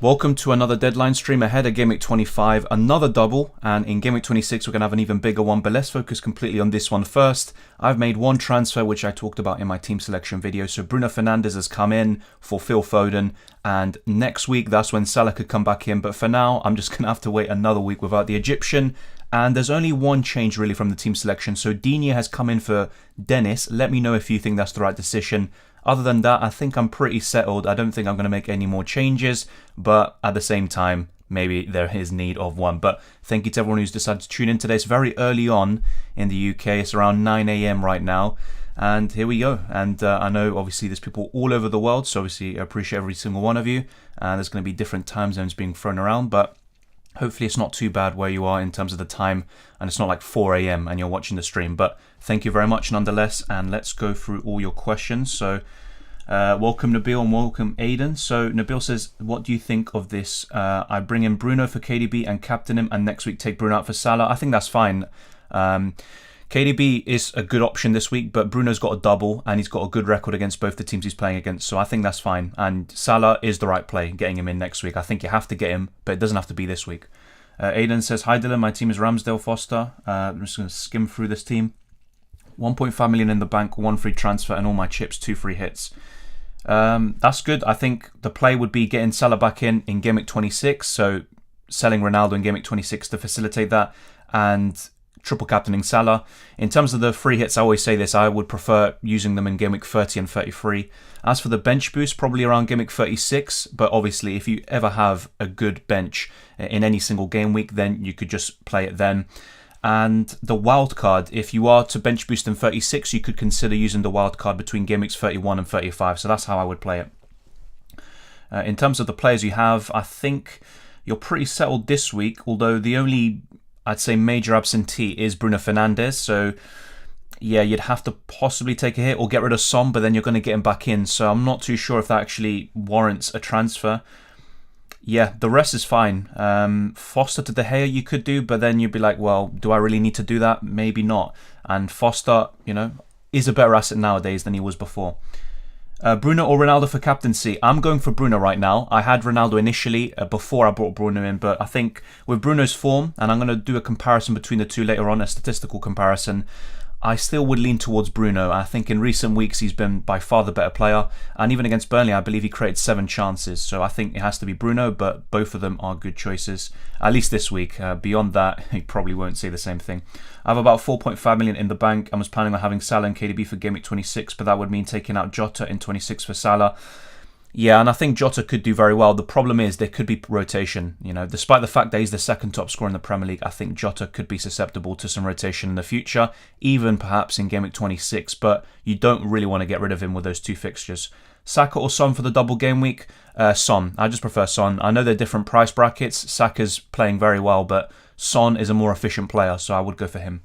Welcome to another deadline stream ahead of Game Week 25, another double, and in Game Week 26 we're going to have an even bigger one, but let's focus completely on this one first. I've made one transfer which I talked about in my team selection video, so Bruno Fernandes has come in for Phil Foden, and next week that's when Salah could come back in, but for now I'm just going to have to wait another week without the Egyptian, and there's only one change really from the team selection, so Digne has come in for Dennis. Let me know if you think that's the right decision. Other than that, I think I'm pretty settled. I don't think I'm going to make any more changes, but at the same time, maybe there is need of one. But thank you to everyone who's decided to tune in today. It's very early on in the UK. It's around 9 a.m. right now. And here we go. And I know obviously there's people all over the world, so obviously I appreciate every single one of you. And there's going to be different time zones being thrown around, but hopefully it's not too bad where you are in terms of the time, and it's not like 4 a.m. and you're watching the stream. But thank you very much nonetheless, and let's go through all your questions. So welcome Nabil and welcome Aiden. So Nabil says, what do you think of this? I bring in Bruno for KDB and captain him, and next week take Bruno out for Salah. I think that's fine. KDB is a good option this week, but Bruno's got a double and he's got a good record against both the teams he's playing against, so I think that's fine. And Salah is the right play, getting him in next week. I think you have to get him, but it doesn't have to be this week. Aiden says, hi Dylan, my team is Ramsdale Foster. I'm just going to skim through this team. 1.5 million in the bank, 1 free transfer, and all my chips, 2 free hits. That's good. I think the play would be getting Salah back in Game Week 26, so selling Ronaldo in Game Week 26 to facilitate that, and triple captaining Salah. In terms of the free hits, I always say this, I would prefer using them in Game Week 30 and 33. As for the bench boost, probably around Game Week 36, but obviously if you ever have a good bench in any single game week, then you could just play it then. And the wild card, if you are to bench boost in 36, you could consider using the wild card between Game Weeks 31 and 35, so that's how I would play it. In terms of the players you have, I think you're pretty settled this week, although the only, I'd say, major absentee is Bruno Fernandes. So yeah, you'd have to possibly take a hit or get rid of Son, but then you're going to get him back in. So I'm not too sure if that actually warrants a transfer. Yeah, the rest is fine. Foster to De Gea you could do, but then you'd be like, well, do I really need to do that? Maybe not. And Foster, you know, is a better asset nowadays than he was before. Bruno or Ronaldo for captaincy? I'm going for Bruno right now. I had Ronaldo initially before I brought Bruno in, but I think with Bruno's form, and I'm going to do a comparison between the two later on, a statistical comparison, I still would lean towards Bruno. I think in recent weeks he's been by far the better player, and even against Burnley I believe he created 7 chances, so I think it has to be Bruno, but both of them are good choices, at least this week. Beyond that, he probably won't say the same thing. I have about 4.5 million in the bank. I was planning on having Salah and KDB for Game Week 26, but that would mean taking out Jota in 26 for Salah. Yeah, and I think Jota could do very well. The problem is there could be rotation. You know, despite the fact that he's the second top scorer in the Premier League, I think Jota could be susceptible to some rotation in the future, even perhaps in Game Week 26, but you don't really want to get rid of him with those 2 fixtures. Saka or Son for the double game week? Son. I just prefer Son. I know they're different price brackets. Saka's playing very well, but Son is a more efficient player, so I would go for him.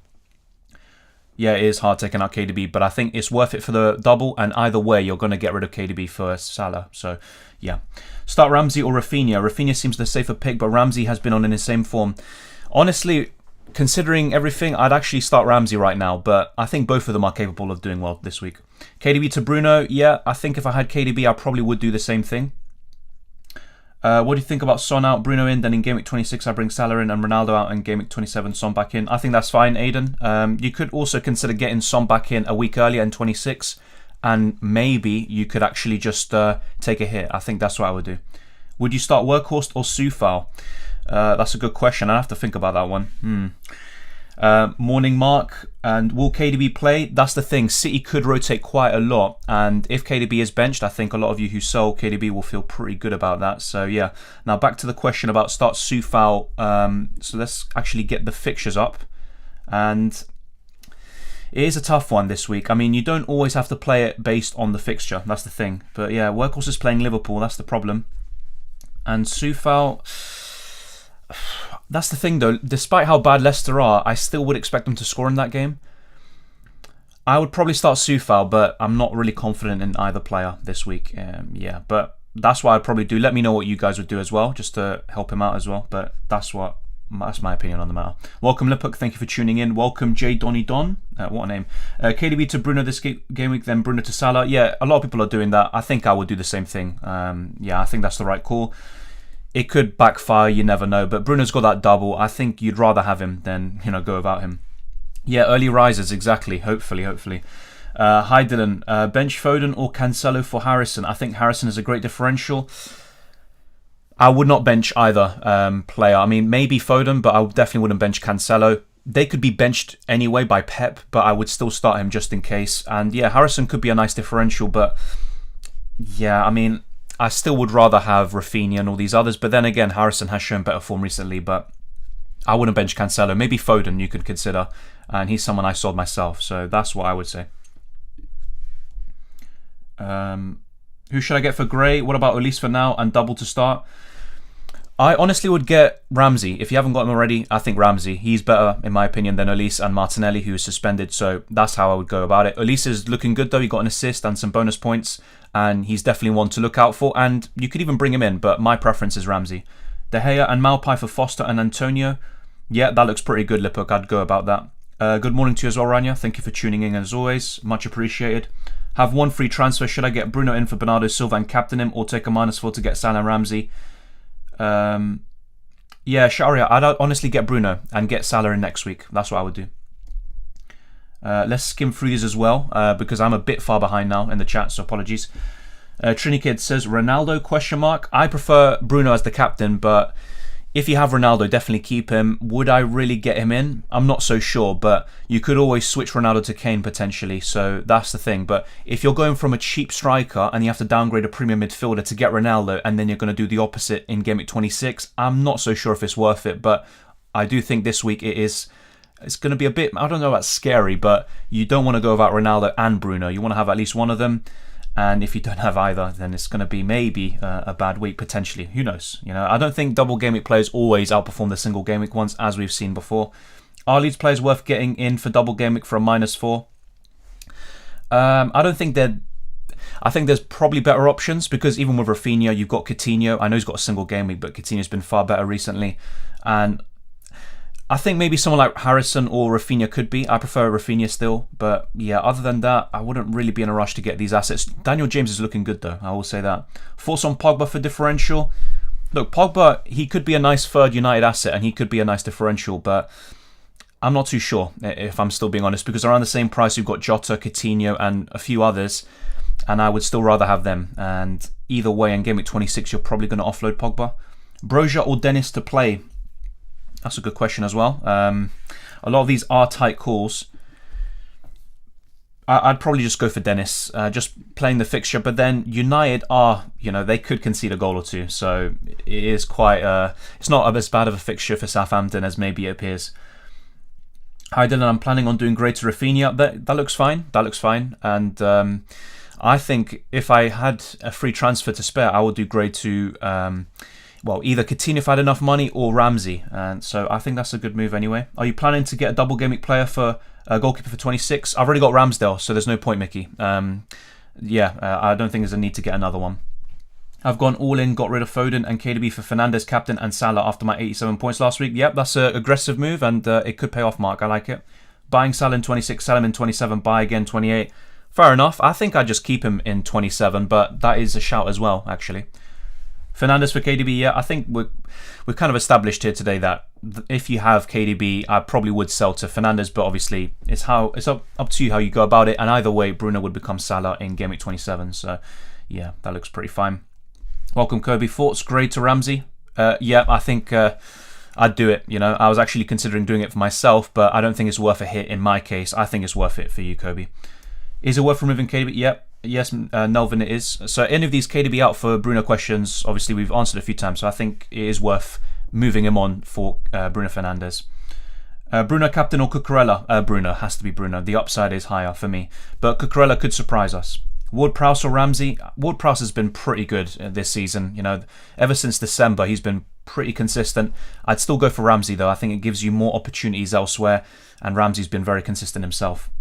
Yeah, it is hard taking out KDB, but I think it's worth it for the double, and either way, you're going to get rid of KDB for Salah. So, yeah. Start Ramsey or Rafinha? Rafinha seems the safer pick, but Ramsey has been on in his same form. Honestly, considering everything, I'd actually start Ramsey right now, but I think both of them are capable of doing well this week. KDB to Bruno? Yeah, I think if I had KDB, I probably would do the same thing. What do you think about Son out, Bruno in, then in Game Week 26 I bring Salah in and Ronaldo out, and Game Week 27 Son back in? I think that's fine, Aiden. You could also consider getting Son back in a week earlier in 26, and maybe you could actually just take a hit. I think that's what I would do. Would you start Workhorse or Soufal? That's a good question. I have to think about that one. Morning Mark, and will KDB play? That's the thing, City could rotate quite a lot, and if KDB is benched, I think a lot of you who sell KDB will feel pretty good about that. So yeah, now back to the question about start Soufal. So let's actually get the fixtures up, and it is a tough one this week. I mean, you don't always have to play it based on the fixture, that's the thing, but yeah, Workhorse is playing Liverpool, that's the problem. And Soufal, that's the thing though, despite how bad Leicester are, I still would expect them to score in that game. I would probably start Soufal, but I'm not really confident in either player this week. Yeah, but that's what I'd probably do. Let me know what you guys would do as well, just to help him out as well, but that's my opinion on the matter. Welcome Lipuk, thank you for tuning in. Welcome J Donny Don, what a name. KDB to Bruno this game week, then Bruno to Salah. Yeah, a lot of people are doing that. I think I would do the same thing. Yeah, I think that's the right call. it could backfire, you never know. But Bruno's got that double. I think you'd rather have him than, go without him. Yeah, early risers, exactly. Hopefully. Hi Dylan, bench Foden or Cancelo for Harrison? I think Harrison is a great differential. I would not bench either player. I mean, maybe Foden, but I definitely wouldn't bench Cancelo. They could be benched anyway by Pep, but I would still start him just in case. And yeah, Harrison could be a nice differential, but yeah, I mean, I still would rather have Rafinha and all these others. But then again, Harrison has shown better form recently, but I wouldn't bench Cancelo. Maybe Foden you could consider, and he's someone I sold myself, so that's what I would say. Who should I get for Gray? What about Elise for now and double to start? I honestly would get Ramsey. If you haven't got him already, I think Ramsey. He's better, in my opinion, than Elise and Martinelli, who is suspended. So that's how I would go about it. Elise is looking good, though. He got an assist and some bonus points, and he's definitely one to look out for. And you could even bring him in, but my preference is Ramsey. De Gea and Malpai for Foster and Antonio. Yeah, that looks pretty good, Lipuk. I'd go about that. Good morning to you as well, Rania. Thank you for tuning in, as always. Much appreciated. Have one free transfer. Should I get Bruno in for Bernardo Silva and captain him, or take a -4 to get Salah and Ramsey? Yeah, Sharia, I'd honestly get Bruno and get Salah in next week. That's what I would do. Let's skim through these as well, because I'm a bit far behind now in the chat, so apologies. Trinikid says, Ronaldo, ? I prefer Bruno as the captain, but if you have Ronaldo, definitely keep him. Would I really get him in? I'm not so sure, but you could always switch Ronaldo to Kane potentially, so that's the thing. But if you're going from a cheap striker and you have to downgrade a premium midfielder to get Ronaldo, and then you're going to do the opposite in Game Week 26, I'm not so sure if it's worth it, but I do think this week it's going to be a bit, I don't know about scary, but you don't want to go without Ronaldo and Bruno. You want to have at least one of them. And if you don't have either, then it's going to be maybe a bad week, potentially. Who knows? I don't think double game week players always outperform the single game week ones, as we've seen before. Are Leeds players worth getting in for double game week for a -4? I don't think they're... I think there's probably better options, because even with Rafinha, you've got Coutinho. I know he's got a single game week, but Coutinho's been far better recently. And I think maybe someone like Harrison or Rafinha could be. I prefer Rafinha still. But yeah, other than that, I wouldn't really be in a rush to get these assets. Daniel James is looking good though, I will say that. Thoughts on Pogba for differential? Look, Pogba, he could be a nice third United asset and he could be a nice differential, but I'm not too sure, if I'm still being honest, because around the same price you've got Jota, Coutinho and a few others, and I would still rather have them. And either way, in Game Week 26, you're probably going to offload Pogba. Broja or Dennis to play? That's a good question as well. A lot of these are tight calls. I'd probably just go for Dennis, just playing the fixture. But then United are, they could concede a goal or two. So it is quite, it's not as bad of a fixture for Southampton as maybe it appears. Hi Dylan, I'm planning on doing great to Rafinha. That looks fine. That looks fine. And I think if I had a free transfer to spare, I would do great to... either Coutinho if I had enough money or Ramsey. And so I think that's a good move anyway. Are you planning to get a double game week player for a goalkeeper for 26? I've already got Ramsdale, so there's no point, Mickey. I don't think there's a need to get another one. I've gone all in, got rid of Foden and KDB for Fernandes, captain, and Salah after my 87 points last week. Yep, that's an aggressive move, and it could pay off, Mark. I like it. Buying Salah in 26, sell him in 27, buy again 28. Fair enough. I think I'd just keep him in 27, but that is a shout as well, actually. Fernandes for KDB, yeah, I think we've kind of established here today that if you have KDB, I probably would sell to Fernandes, but obviously it's up to you how you go about it, and either way, Bruno would become Salah in Game Week 27, so yeah, that looks pretty fine. Welcome, Kirby. Thoughts? Grade to Ramsey? Yeah, I think I'd do it. I was actually considering doing it for myself, but I don't think it's worth a hit in my case. I think it's worth it for you, Kirby. Is it worth removing KDB? Yep. Yes, Nelvin, it is. So any of these KDB out for Bruno questions, obviously we've answered a few times, so I think it is worth moving him on for Bruno Fernandes. Bruno captain or Cucurella? Bruno, has to be Bruno. The upside is higher for me, but Cucurella could surprise us. Ward-Prowse or Ramsey? Ward-Prowse has been pretty good this season. Ever since December, he's been pretty consistent. I'd still go for Ramsey though. I think it gives you more opportunities elsewhere, and Ramsey's been very consistent himself.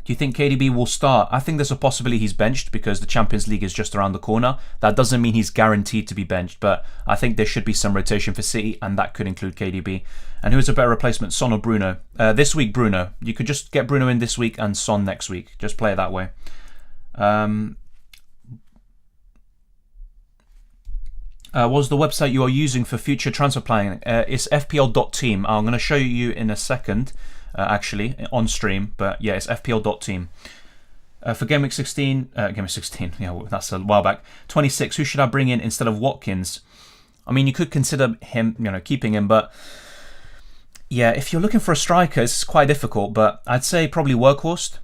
Do you think KDB will start? I think there's a possibility he's benched because the Champions League is just around the corner. That doesn't mean he's guaranteed to be benched, but I think there should be some rotation for City, and that could include KDB. And who's a better replacement, Son or Bruno? This week, Bruno. You could just get Bruno in this week and Son next week. Just play it that way. What was the website you are using for future transfer planning? It's fpl.team. I'm going to show you in a second, actually, on stream. But yeah, it's fpl.team. For Game Week 16, yeah, that's a while back. 26, who should I bring in instead of Watkins? I mean, you could consider him, keeping him, but yeah, if you're looking for a striker, it's quite difficult. But I'd say probably Workhorst.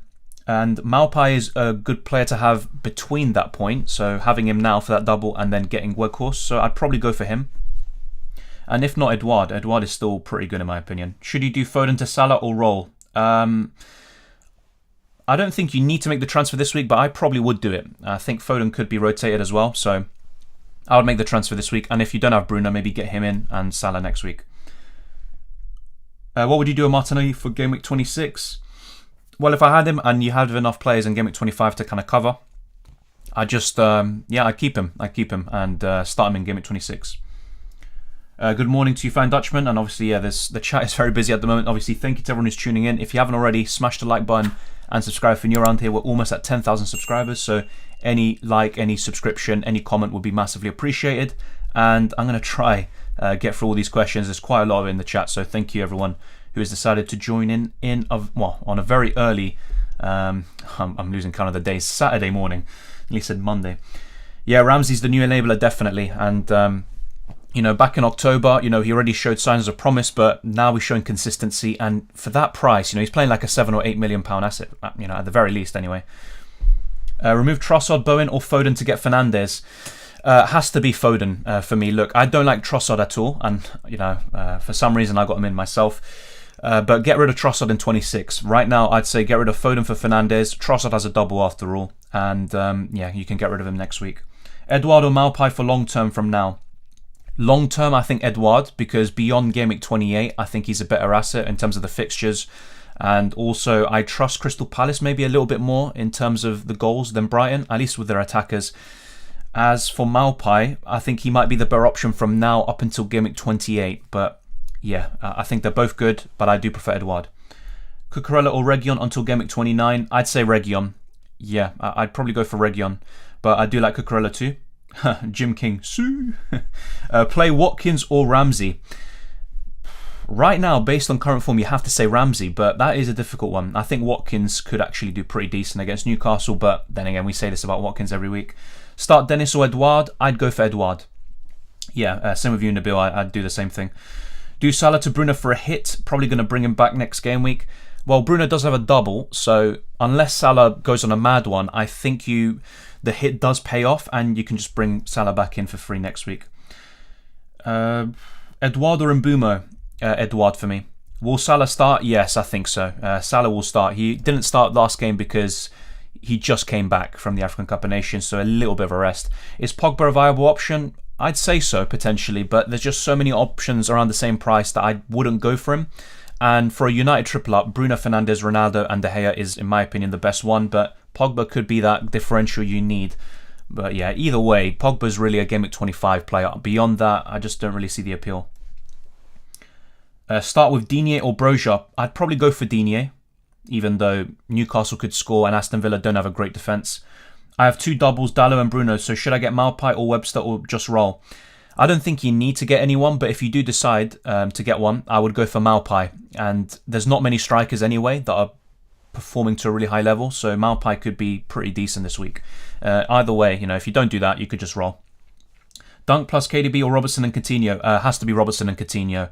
And Maupay is a good player to have between that point. So having him now for that double and then getting Workhorst. So I'd probably go for him. And if not, Edouard. Edouard is still pretty good in my opinion. Should you do Foden to Salah or roll? I don't think you need to make the transfer this week, but I probably would do it. I think Foden could be rotated as well. So I would make the transfer this week. And if you don't have Bruno, maybe get him in and Salah next week. What would you do with Martinelli for Game Week 26? Well, if I had him and you had enough players in Game Week 25 to kind of cover, I'd just, I'd keep him. And start him in Game Week 26. Good morning to you, Fine Dutchman. And obviously, yeah, the chat is very busy at the moment. Obviously, thank you to everyone who's tuning in. If you haven't already, smash the like button and subscribe if you're new around here. We're almost at 10,000 subscribers. So any like, any subscription, any comment would be massively appreciated. And I'm going to try get through all these questions. There's quite a lot in the chat. So thank you, everyone who has decided to join on a very early, I'm losing count of the days, Saturday morning. At least said Monday. Yeah, Ramsey's the new enabler, definitely. And, back in October, he already showed signs of promise, but now he's showing consistency. And for that price, he's playing like a £7 or £8 million asset, at the very least anyway. Remove Trossard, Bowen or Foden to get Fernandes. Has to be Foden for me. Look, I don't like Trossard at all. And, for some reason I got him in myself. But get rid of Trossard in 26. Right now, I'd say get rid of Foden for Fernandes. Trossard has a double after all. And, you can get rid of him next week. Edouard or Maupay for long term from now. Long term, I think Edouard, because beyond Game Week 28, I think he's a better asset in terms of the fixtures. And also, I trust Crystal Palace maybe a little bit more in terms of the goals than Brighton, at least with their attackers. As for Maupay, I think he might be the better option from now up until Game Week 28. But yeah, I think they're both good, but I do prefer Edouard. Cucurella or Reguilon until Game Week 29? I'd say Reguilon. Yeah, I'd probably go for Reguilon. But I do like Cucurella too. Jim King. Play Watkins or Ramsey? Right now, based on current form, you have to say Ramsey, but that is a difficult one. I think Watkins could actually do pretty decent against Newcastle, but then again, we say this about Watkins every week. Start Dennis or Edouard? I'd go for Edouard. Yeah, same with you, Nabil. I'd do the same thing. Do Salah to Bruno for a hit? Probably going to bring him back next game week. Well, Bruno does have a double, so unless Salah goes on a mad one, I think the hit does pay off, and you can just bring Salah back in for free next week. Edouard or Mbumo? Edouard for me. Will Salah start? Yes, I think so. Salah will start. He didn't start last game because he just came back from the African Cup of Nations, so a little bit of a rest. Is Pogba a viable option? I'd say so, potentially, but there's just so many options around the same price that I wouldn't go for him. And for a United triple up, Bruno Fernandes, Ronaldo and De Gea is, in my opinion, the best one, but Pogba could be that differential you need. But yeah, either way, Pogba's really a Game Week 25 player. Beyond that, I just don't really see the appeal. Start with Digne or Broja. I'd probably go for Digne, even though Newcastle could score and Aston Villa don't have a great defence. I have two doubles, Dalot and Bruno, so should I get Maupay or Webster or just roll? I don't think you need to get anyone, but if you do decide to get one, I would go for Maupay. And there's not many strikers anyway that are performing to a really high level, so Maupay could be pretty decent this week. Either way, if you don't do that, you could just roll. Dunk plus KDB or Robertson and Coutinho? Has to be Robertson and Coutinho.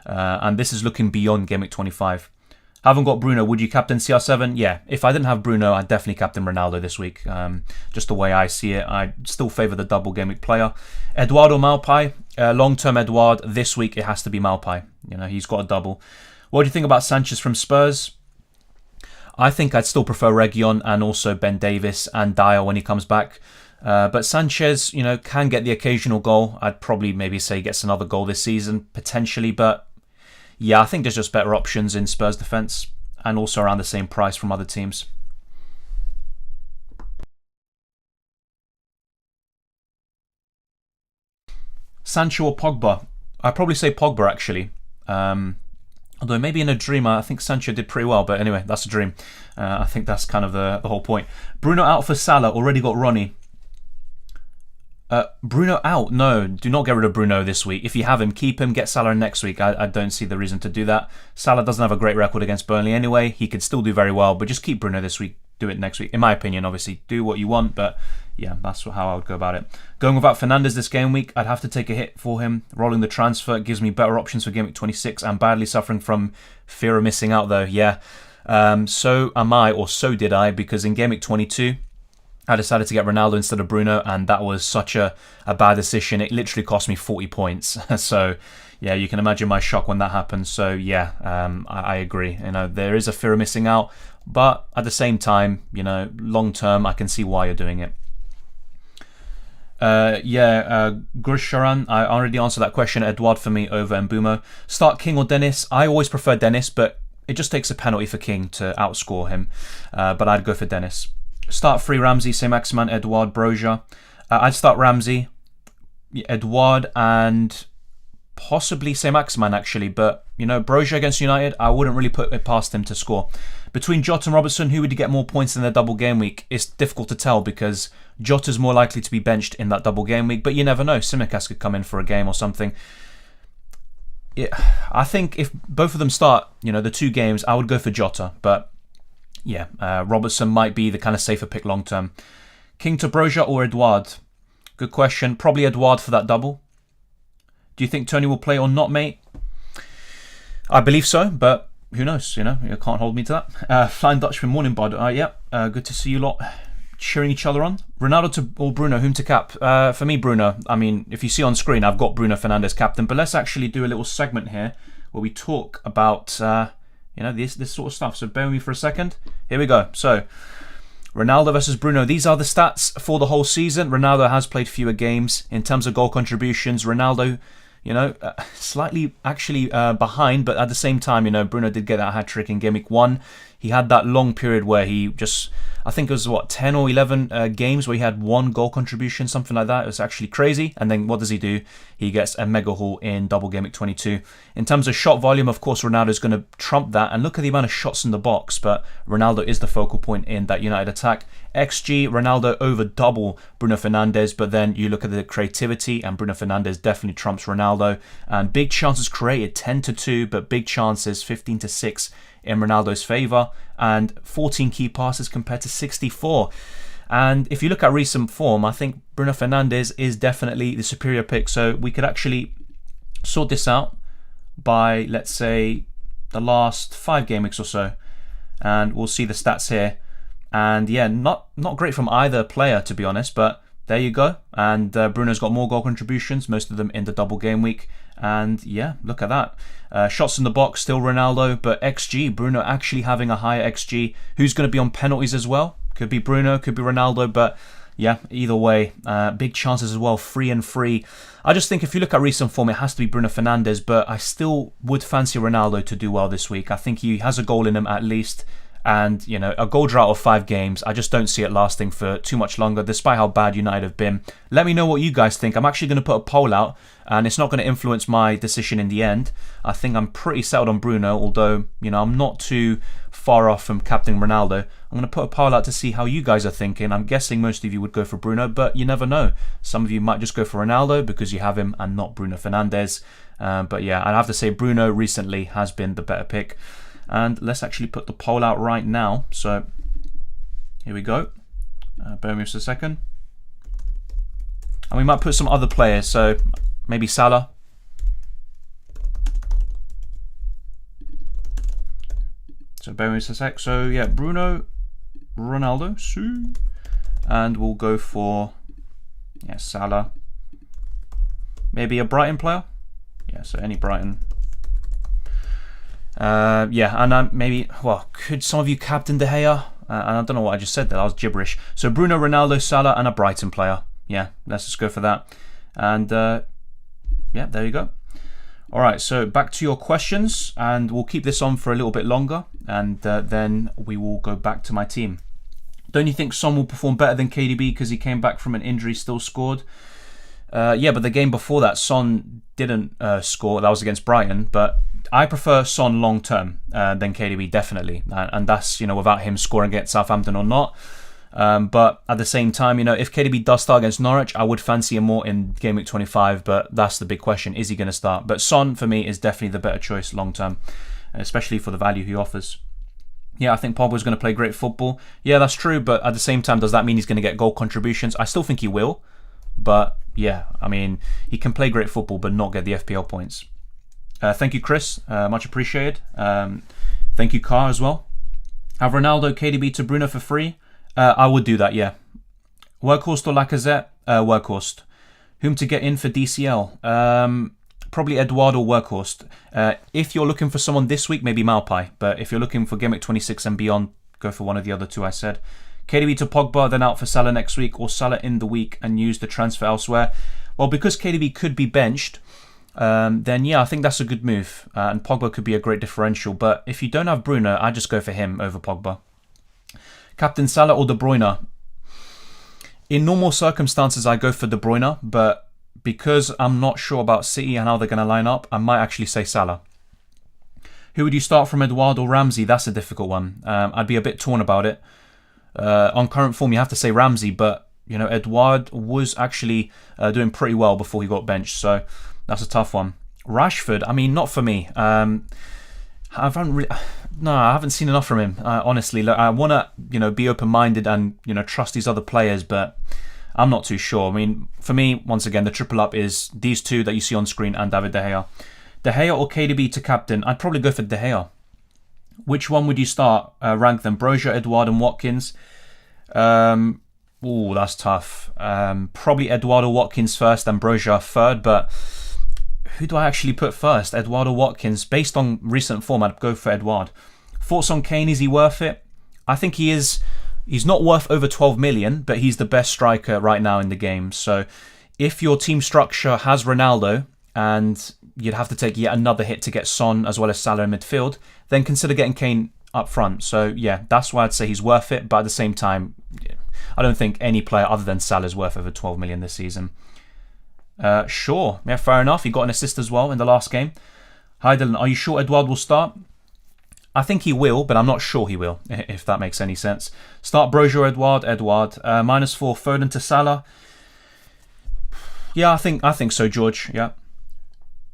And this is looking beyond Game Week 25. Haven't got Bruno. Would you captain CR7? Yeah. If I didn't have Bruno, I'd definitely captain Ronaldo this week. Just the way I see it. I still favour the double game week player. Edouard or Maupay? Long-term Edouard. This week, it has to be Maupay. He's got a double. What do you think about Sanchez from Spurs? I think I'd still prefer Reguilon and also Ben Davis and Dyer when he comes back. But Sanchez, can get the occasional goal. I'd probably maybe say he gets another goal this season, potentially. But yeah, I think there's just better options in Spurs defence and also around the same price from other teams. Sancho or Pogba? I'd probably say Pogba actually. Although maybe in a dream, I think Sancho did pretty well. But anyway, that's a dream. I think that's kind of the whole point. Bruno out for Salah. Already got Ronnie. Bruno out. No, do not get rid of Bruno this week. If you have him, keep him. Get Salah next week. I don't see the reason to do that. Salah doesn't have a great record against Burnley anyway. He could still do very well, but just keep Bruno this week. Do it next week. In my opinion, obviously, do what you want, but yeah, that's how I would go about it. Going without Fernandes this game week, I'd have to take a hit for him. Rolling the transfer gives me better options for game week 26. I'm badly suffering from fear of missing out, though. Yeah, so am I, or so did I, because in game week 22, I decided to get Ronaldo instead of Bruno, and that was such a bad decision. It literally cost me 40 points. So, yeah, you can imagine my shock when that happened. So, yeah, I agree. There is a fear of missing out, but at the same time, long term, I can see why you're doing it. Gursharan, I already answered that question. Edouard for me over Mbumo. Start King or Dennis. I always prefer Dennis, but it just takes a penalty for King to outscore him. But I'd go for Dennis. Start free Ramsey, Saint-Maximin, Edouard, Broja. I'd start Ramsey, Edouard, and possibly Saint-Maximin actually. But, Broja against United, I wouldn't really put it past him to score. Between Jota and Robertson, who would get more points in their double game week? It's difficult to tell because Jota's more likely to be benched in that double game week. But you never know. Tsimikas could come in for a game or something. I think if both of them start, the 2 games, I would go for Jota. But yeah, Robertson might be the kind of safer pick long term. King to Broja or Edouard? Good question. Probably Edouard for that double. Do you think Tony will play or not, mate? I believe so, but who knows? You can't hold me to that. Flying Dutchman, morning, bud. Good to see you lot cheering each other on. Ronaldo or Bruno, whom to cap? For me, Bruno. I mean, if you see on screen, I've got Bruno Fernandes captain, but let's actually do a little segment here where we talk about this sort of stuff. So bear with me for a second. Here we go. So Ronaldo versus Bruno. These are the stats for the whole season. Ronaldo has played fewer games. In terms of goal contributions, Ronaldo, slightly actually behind, but at the same time, Bruno did get that hat-trick in game week 1. He had that long period where he just, I think it was 10 or 11 games where he had 1 goal contribution, something like that. It was actually crazy. And then what does he do? He gets a mega haul in double game week 22. In terms of shot volume, of course, Ronaldo is going to trump that. And look at the amount of shots in the box. But Ronaldo is the focal point in that United attack. XG, Ronaldo over double Bruno Fernandes. But then you look at the creativity and Bruno Fernandes definitely trumps Ronaldo. And big chances created 10-2, but big chances 15-6 in Ronaldo's favour, and 14 key passes compared to 64. And if you look at recent form, I think Bruno Fernandes is definitely the superior pick. So we could actually sort this out by, let's say, the last 5 game weeks or so, and we'll see the stats here. And yeah, not great from either player, to be honest, but there you go. And Bruno's got more goal contributions, most of them in the double game week. And yeah, look at that. Shots in the box, still Ronaldo, but XG, Bruno actually having a higher XG. Who's going to be on penalties as well? Could be Bruno, could be Ronaldo, but yeah, either way, big chances as well, free and free. I just think if you look at recent form, it has to be Bruno Fernandes, but I still would fancy Ronaldo to do well this week. I think he has a goal in him at least. And, a goal drought of 5 games, I just don't see it lasting for too much longer, despite how bad United have been. Let me know what you guys think. I'm actually going to put a poll out, and it's not going to influence my decision in the end. I think I'm pretty settled on Bruno, although, I'm not too far off from captaining Ronaldo. I'm going to put a poll out to see how you guys are thinking. I'm guessing most of you would go for Bruno, but you never know. Some of you might just go for Ronaldo because you have him and not Bruno Fernandes. But yeah, I'd have to say Bruno recently has been the better pick. And let's actually put the poll out right now. So here we go. Bear with me just a second. And we might put some other players. So maybe Salah. So bear with me just a sec. So yeah, Bruno, Ronaldo, and we'll go for Salah. Maybe a Brighton player. Yeah, so any Brighton. And maybe, could some of you captain De Gea? And I don't know what I just said there, that was gibberish. So Bruno, Ronaldo, Salah, and a Brighton player. Yeah, let's just go for that. And yeah, there you go. Alright, so back to your questions, and we'll keep this on for a little bit longer, and then we will go back to my team. Don't you think Son will perform better than KDB because he came back from an injury, still scored? Yeah, but the game before that, Son didn't score. That was against Brighton, but I prefer Son long term than KDB, definitely, and that's without him scoring against Southampton or not. But at the same time, if KDB does start against Norwich, I would fancy him more in Game Week 25, but that's the big question. Is he going to start? But Son, for me, is definitely the better choice long term, especially for the value he offers. Yeah, I think Pogba's going to play great football. Yeah, that's true, but at the same time, does that mean he's going to get goal contributions? I still think he will, but yeah, I mean, he can play great football but not get the FPL points. Thank you, Chris. Much appreciated. Thank you, Carr, as well. Have Ronaldo, KDB to Bruno for free? I would do that, yeah. Workhorse or Lacazette? Workhorse. Whom to get in for DCL? Probably Eduardo or Workhorse. If you're looking for someone this week, maybe Malpai. But if you're looking for Game Week 26 and beyond, go for one of the other two I said. KDB to Pogba, then out for Salah next week, or Salah in the week and use the transfer elsewhere. Well, because KDB could be benched, then yeah, I think that's a good move. And Pogba could be a great differential. But if you don't have Bruno, I just go for him over Pogba. Captain Salah or De Bruyne? In normal circumstances, I go for De Bruyne, but because I'm not sure about City and how they're going to line up, I might actually say Salah. Who would you start from, Eduardo or Ramsey? That's a difficult one. I'd be a bit torn about it. On current form, you have to say Ramsey, but Eduard was actually doing pretty well before he got benched, so that's a tough one. Rashford, I mean, not for me. I haven't seen enough from him. Honestly, look, I want to be open-minded and trust these other players, but I'm not too sure. I mean, for me, once again, the triple up is these two that you see on screen and David De Gea. De Gea or KDB to captain? I'd probably go for De Gea. Which one would you start? Rank them: Brozier, Edouard, and Watkins. That's tough. Probably Eduardo Watkins first and Brozier third, but who do I actually put first? Eduardo Watkins. Based on recent form, I'd go for Eduard. Thoughts on Kane? Is he worth it? I think he is. He's not worth over 12 million, but he's the best striker right now in the game. So if your team structure has Ronaldo and you'd have to take yet another hit to get Son as well as Salah in midfield, then consider getting Kane up front. So yeah, that's why I'd say he's worth it. But at the same time, I don't think any player other than Salah is worth over 12 million this season. Sure. Yeah, fair enough. He got an assist as well in the last game. Hi Dylan, are you sure Eduard will start? I think he will, but I'm not sure he will, if that makes any sense. Start Brozier, Eduard. -4 Foden to Salah. Yeah, I think so, George. Yeah.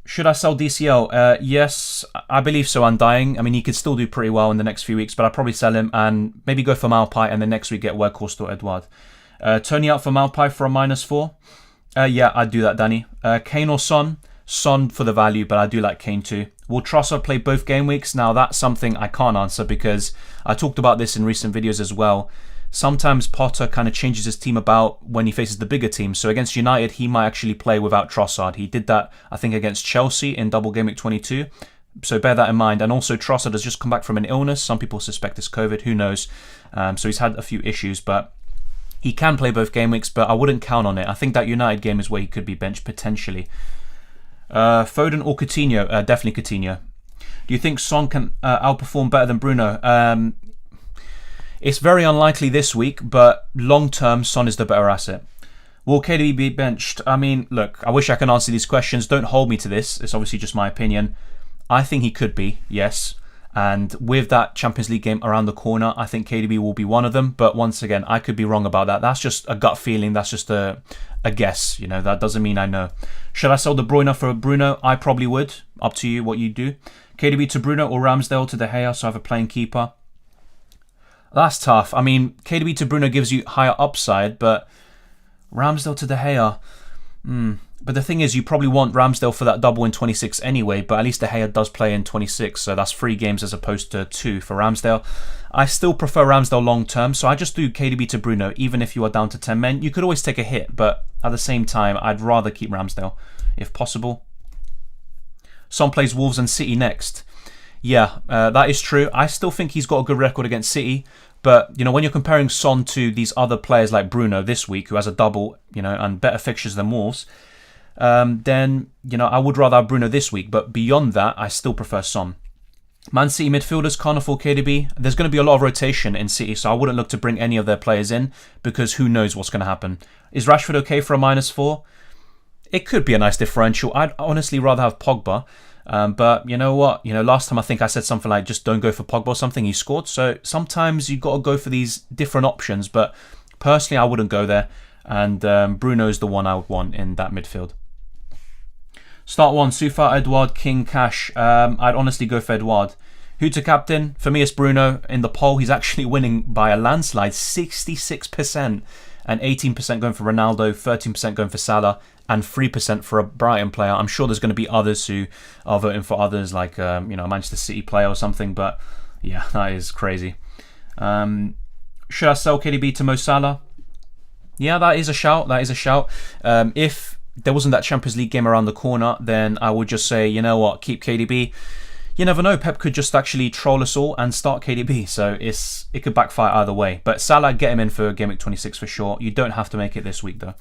Should I sell DCL? Yes, I believe so, Undying. I mean, he could still do pretty well in the next few weeks, but I'd probably sell him and maybe go for Malpai and then next week get Workhorse or Eduard. Tony out for Malpai for a -4. Yeah, I'd do that, Danny. Kane or Son? Son for the value, but I do like Kane too. Will Trossard play both game weeks? Now, that's something I can't answer because I talked about this in recent videos as well. Sometimes Potter kind of changes his team about when he faces the bigger team. So against United, he might actually play without Trossard. He did that, I think, against Chelsea in Double Gameweek 22. So bear that in mind. And also, Trossard has just come back from an illness. Some people suspect it's COVID. Who knows? So he's had a few issues, but he can play both game weeks, but I wouldn't count on it. I think that United game is where he could be benched potentially. Foden or Coutinho? Definitely Coutinho. Do you think Son can outperform better than Bruno? It's very unlikely this week, but long term, Son is the better asset. Will KDB be benched? I mean, look, I wish I could answer these questions. Don't hold me to this. It's obviously just my opinion. I think he could be, yes. And with that Champions League game around the corner, I think KDB will be one of them. But once again, I could be wrong about that. That's just a gut feeling. That's just a guess. That doesn't mean I know. Should I sell De Bruyne for Bruno? I probably would. Up to you what you do. KDB to Bruno or Ramsdale to De Gea, so I have a playing keeper. That's tough. I mean, KDB to Bruno gives you higher upside, but Ramsdale to De Gea. But the thing is, you probably want Ramsdale for that double in 26 anyway, but at least De Gea does play in 26, so that's 3 games as opposed to 2 for Ramsdale. I still prefer Ramsdale long term, so I just do KDB to Bruno, even if you are down to 10 men. You could always take a hit, but at the same time, I'd rather keep Ramsdale, if possible. Son plays Wolves and City next. Yeah, that is true. I still think he's got a good record against City, but when you're comparing Son to these other players like Bruno this week, who has a double, and better fixtures than Wolves, then I would rather have Bruno this week. But beyond that, I still prefer Son. Man City midfielders can't afford KDB. There's going to be a lot of rotation in City, so I wouldn't look to bring any of their players in because who knows what's going to happen. Is Rashford okay for a -4? It could be a nice differential. I'd honestly rather have Pogba. But you know what? Last time I think I said something like just don't go for Pogba or something. He scored. So sometimes you've got to go for these different options. But personally, I wouldn't go there. And Bruno's the one I would want in that midfield. Start one, Sufa, Edouard, King, Cash. I'd honestly go for Edouard. Who to captain? For me, it's Bruno. In the poll, he's actually winning by a landslide, 66%. And 18% going for Ronaldo, 13% going for Salah, and 3% for a Brighton player. I'm sure there's going to be others who are voting for others, like a Manchester City player or something. But yeah, that is crazy. Should I sell KDB to Mo Salah? Yeah, that is a shout. If there wasn't that Champions League game around the corner, then I would just say, you know what, keep KDB. You never know, Pep could just actually troll us all and start KDB, so it could backfire either way. But Salah, get him in for Game Week 26 for sure. You don't have to make it this week though.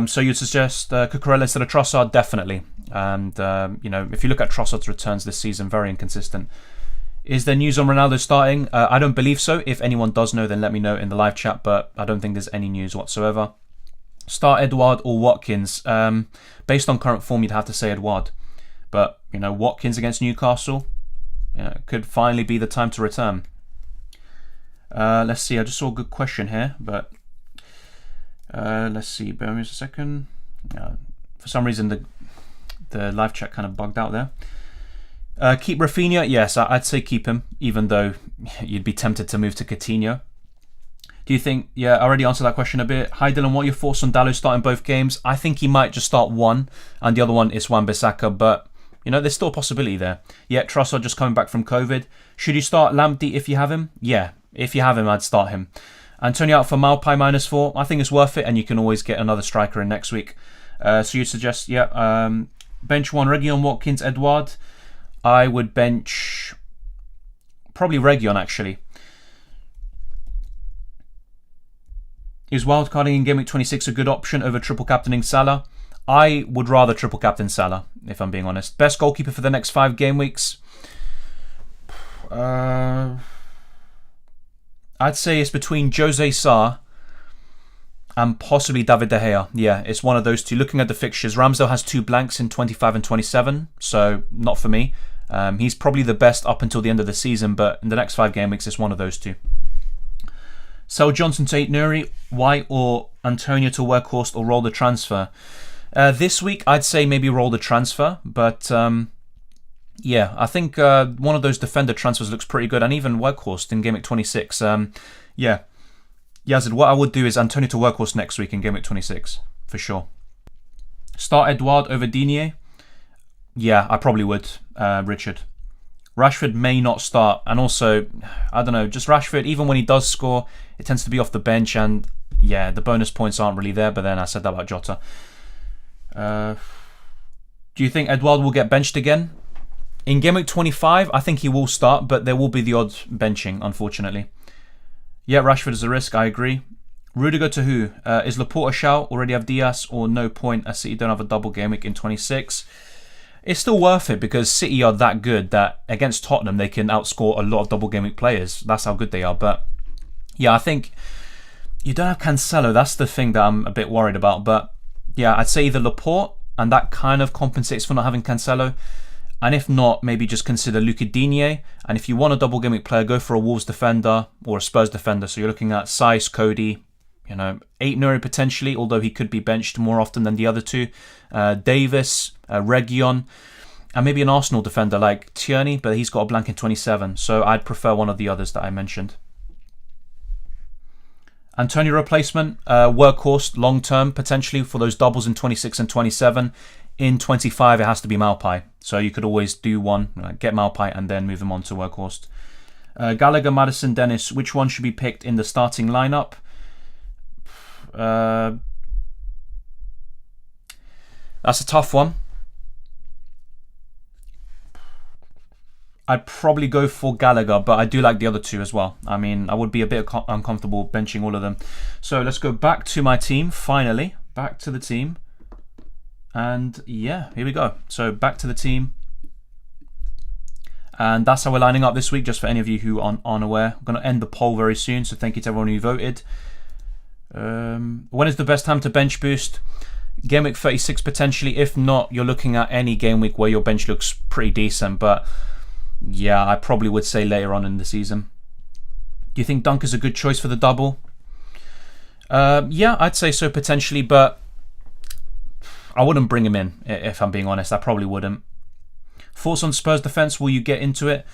So you'd suggest Cucurella instead of Trossard? Definitely. And if you look at Trossard's returns this season, very inconsistent. Is there news on Ronaldo starting? I don't believe so. If anyone does know, then let me know in the live chat, but I don't think there's any news whatsoever. Start Edouard or Watkins? Based on current form, you'd have to say Edouard. But, Watkins against Newcastle could finally be the time to return. Let's see, I just saw a good question here, but let's see, bear with me a second. For some reason, the live chat kind of bugged out there. Keep Rafinha? Yes, I'd say keep him, even though you'd be tempted to move to Coutinho. Do you think... Yeah, I already answered that question a bit. Hi Dylan, what are your thoughts on Dalot starting both games? I think he might just start one, and the other one is Wan-Bissaka, but... there's still a possibility there. Yeah, Trossard just coming back from COVID. Should you start Lamptey if you have him? Yeah, if you have him, I'd start him. Antonio out for Malpai -4. I think it's worth it, and you can always get another striker in next week. So you'd suggest, bench one, Reguilon, Watkins, Edouard. I would bench probably Reguilon, actually. Is wildcarding in Game Week 26 a good option over triple captaining Salah? I would rather triple captain Salah, if I'm being honest. Best goalkeeper for the next 5 game weeks? I'd say it's between Jose Sarr and possibly David De Gea. Yeah, it's one of those two. Looking at the fixtures, Ramsdale has 2 blanks in 25 and 27, so not for me. He's probably the best up until the end of the season, but in the next 5 game weeks, it's one of those two. Sell Johnson to Nuri, White or Antonio to Weghorst, or roll the transfer? This week, I'd say maybe roll the transfer, but yeah, I think one of those defender transfers looks pretty good, and even Weghorst in Game Week 26. Yeah, Yazid, what I would do is Antonio to Weghorst next week in Game Week 26, for sure. Start Edouard over Digne? Yeah, I probably would, Richard. Rashford may not start, and also, I don't know, just Rashford, even when he does score, it tends to be off the bench, and yeah, the bonus points aren't really there, but then I said that about Jota. Do you think Edouard will get benched again? In Game Week 25, I think he will start, but there will be the odd benching, unfortunately. Yeah, Rashford is a risk, I agree. Rudiger to who? Is Laporte a shout? Already have Diaz, or no point as City don't have a double game week in 26? It's still worth it because City are that good that against Tottenham they can outscore a lot of double game week players. That's how good they are. But yeah, I think you don't have Cancelo. That's the thing that I'm a bit worried about. But yeah, I'd say either Laporte, and that kind of compensates for not having Cancelo. And if not, maybe just consider Luca Digne. And if you want a double game week player, go for a Wolves defender or a Spurs defender. So you're looking at Saiss, Cody, 8 Nuri potentially, although he could be benched more often than the other two. Davis, Reguilon, and maybe an Arsenal defender like Tierney, but he's got a blank in 27. So I'd prefer one of the others that I mentioned. Antonio replacement, Weghorst long term potentially for those doubles in 26 and 27. In 25, it has to be Malpai. So you could always do one, get Malpai and then move him on to Weghorst. Gallagher, Maddison, Dennis, which one should be picked in the starting lineup? That's a tough one. I'd probably go for Gallagher, but I do like the other two as well. I mean, I would be a bit uncomfortable benching all of them. So let's go back to my team, finally. Back to the team. And yeah, here we go. So back to the team. And that's how we're lining up this week, just for any of you who aren't aware. I'm going to end the poll very soon, so thank you to everyone who voted. When is the best time to bench boost? Game week 36 potentially. If not, you're looking at any game week where your bench looks pretty decent. But yeah, I probably would say later on in the season. Do you think Dunk is a good choice for the double? Yeah, I'd say so potentially, but I wouldn't bring him in, if I'm being honest. I probably wouldn't. Thoughts on Spurs defense? Will you get into it?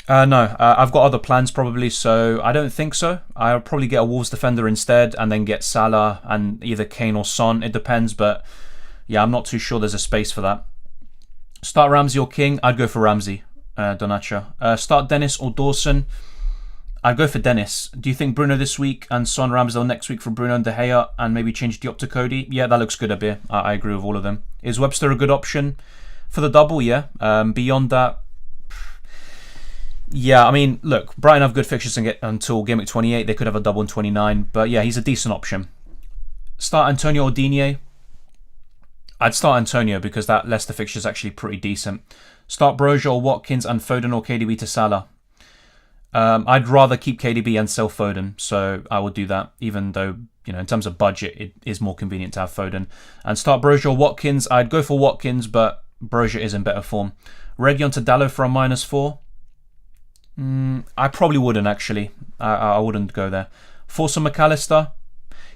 No, I've got other plans probably, so I don't think so. I'll probably get a Wolves defender instead and then get Salah and either Kane or Son. It depends, but yeah, I'm not too sure there's a space for that. Start Ramsey or King? I'd go for Ramsey, Donacha. Start Dennis or Dawson? I'd go for Dennis. Do you think Bruno this week and Son Ramsdale next week for Bruno and De Gea and maybe change Diop to Cody? Yeah, that looks good, Abir. I agree with all of them. Is Webster a good option for the double? Yeah. Beyond that, yeah, I mean, look, Brighton have good fixtures until game week 28. They could have a double in 29. But yeah, he's a decent option. Start Antonio or Digne? I'd start Antonio because that Leicester fixture is actually pretty decent. Start Broja or Watkins and Foden or KDB to Salah? I'd rather keep KDB and sell Foden, so I would do that, even though, you know, in terms of budget, it is more convenient to have Foden. And start Broja or Watkins? I'd go for Watkins, but Broja is in better form. Reguilon to Dalot for a -4? I probably wouldn't, actually. I wouldn't go there. Force McAllister?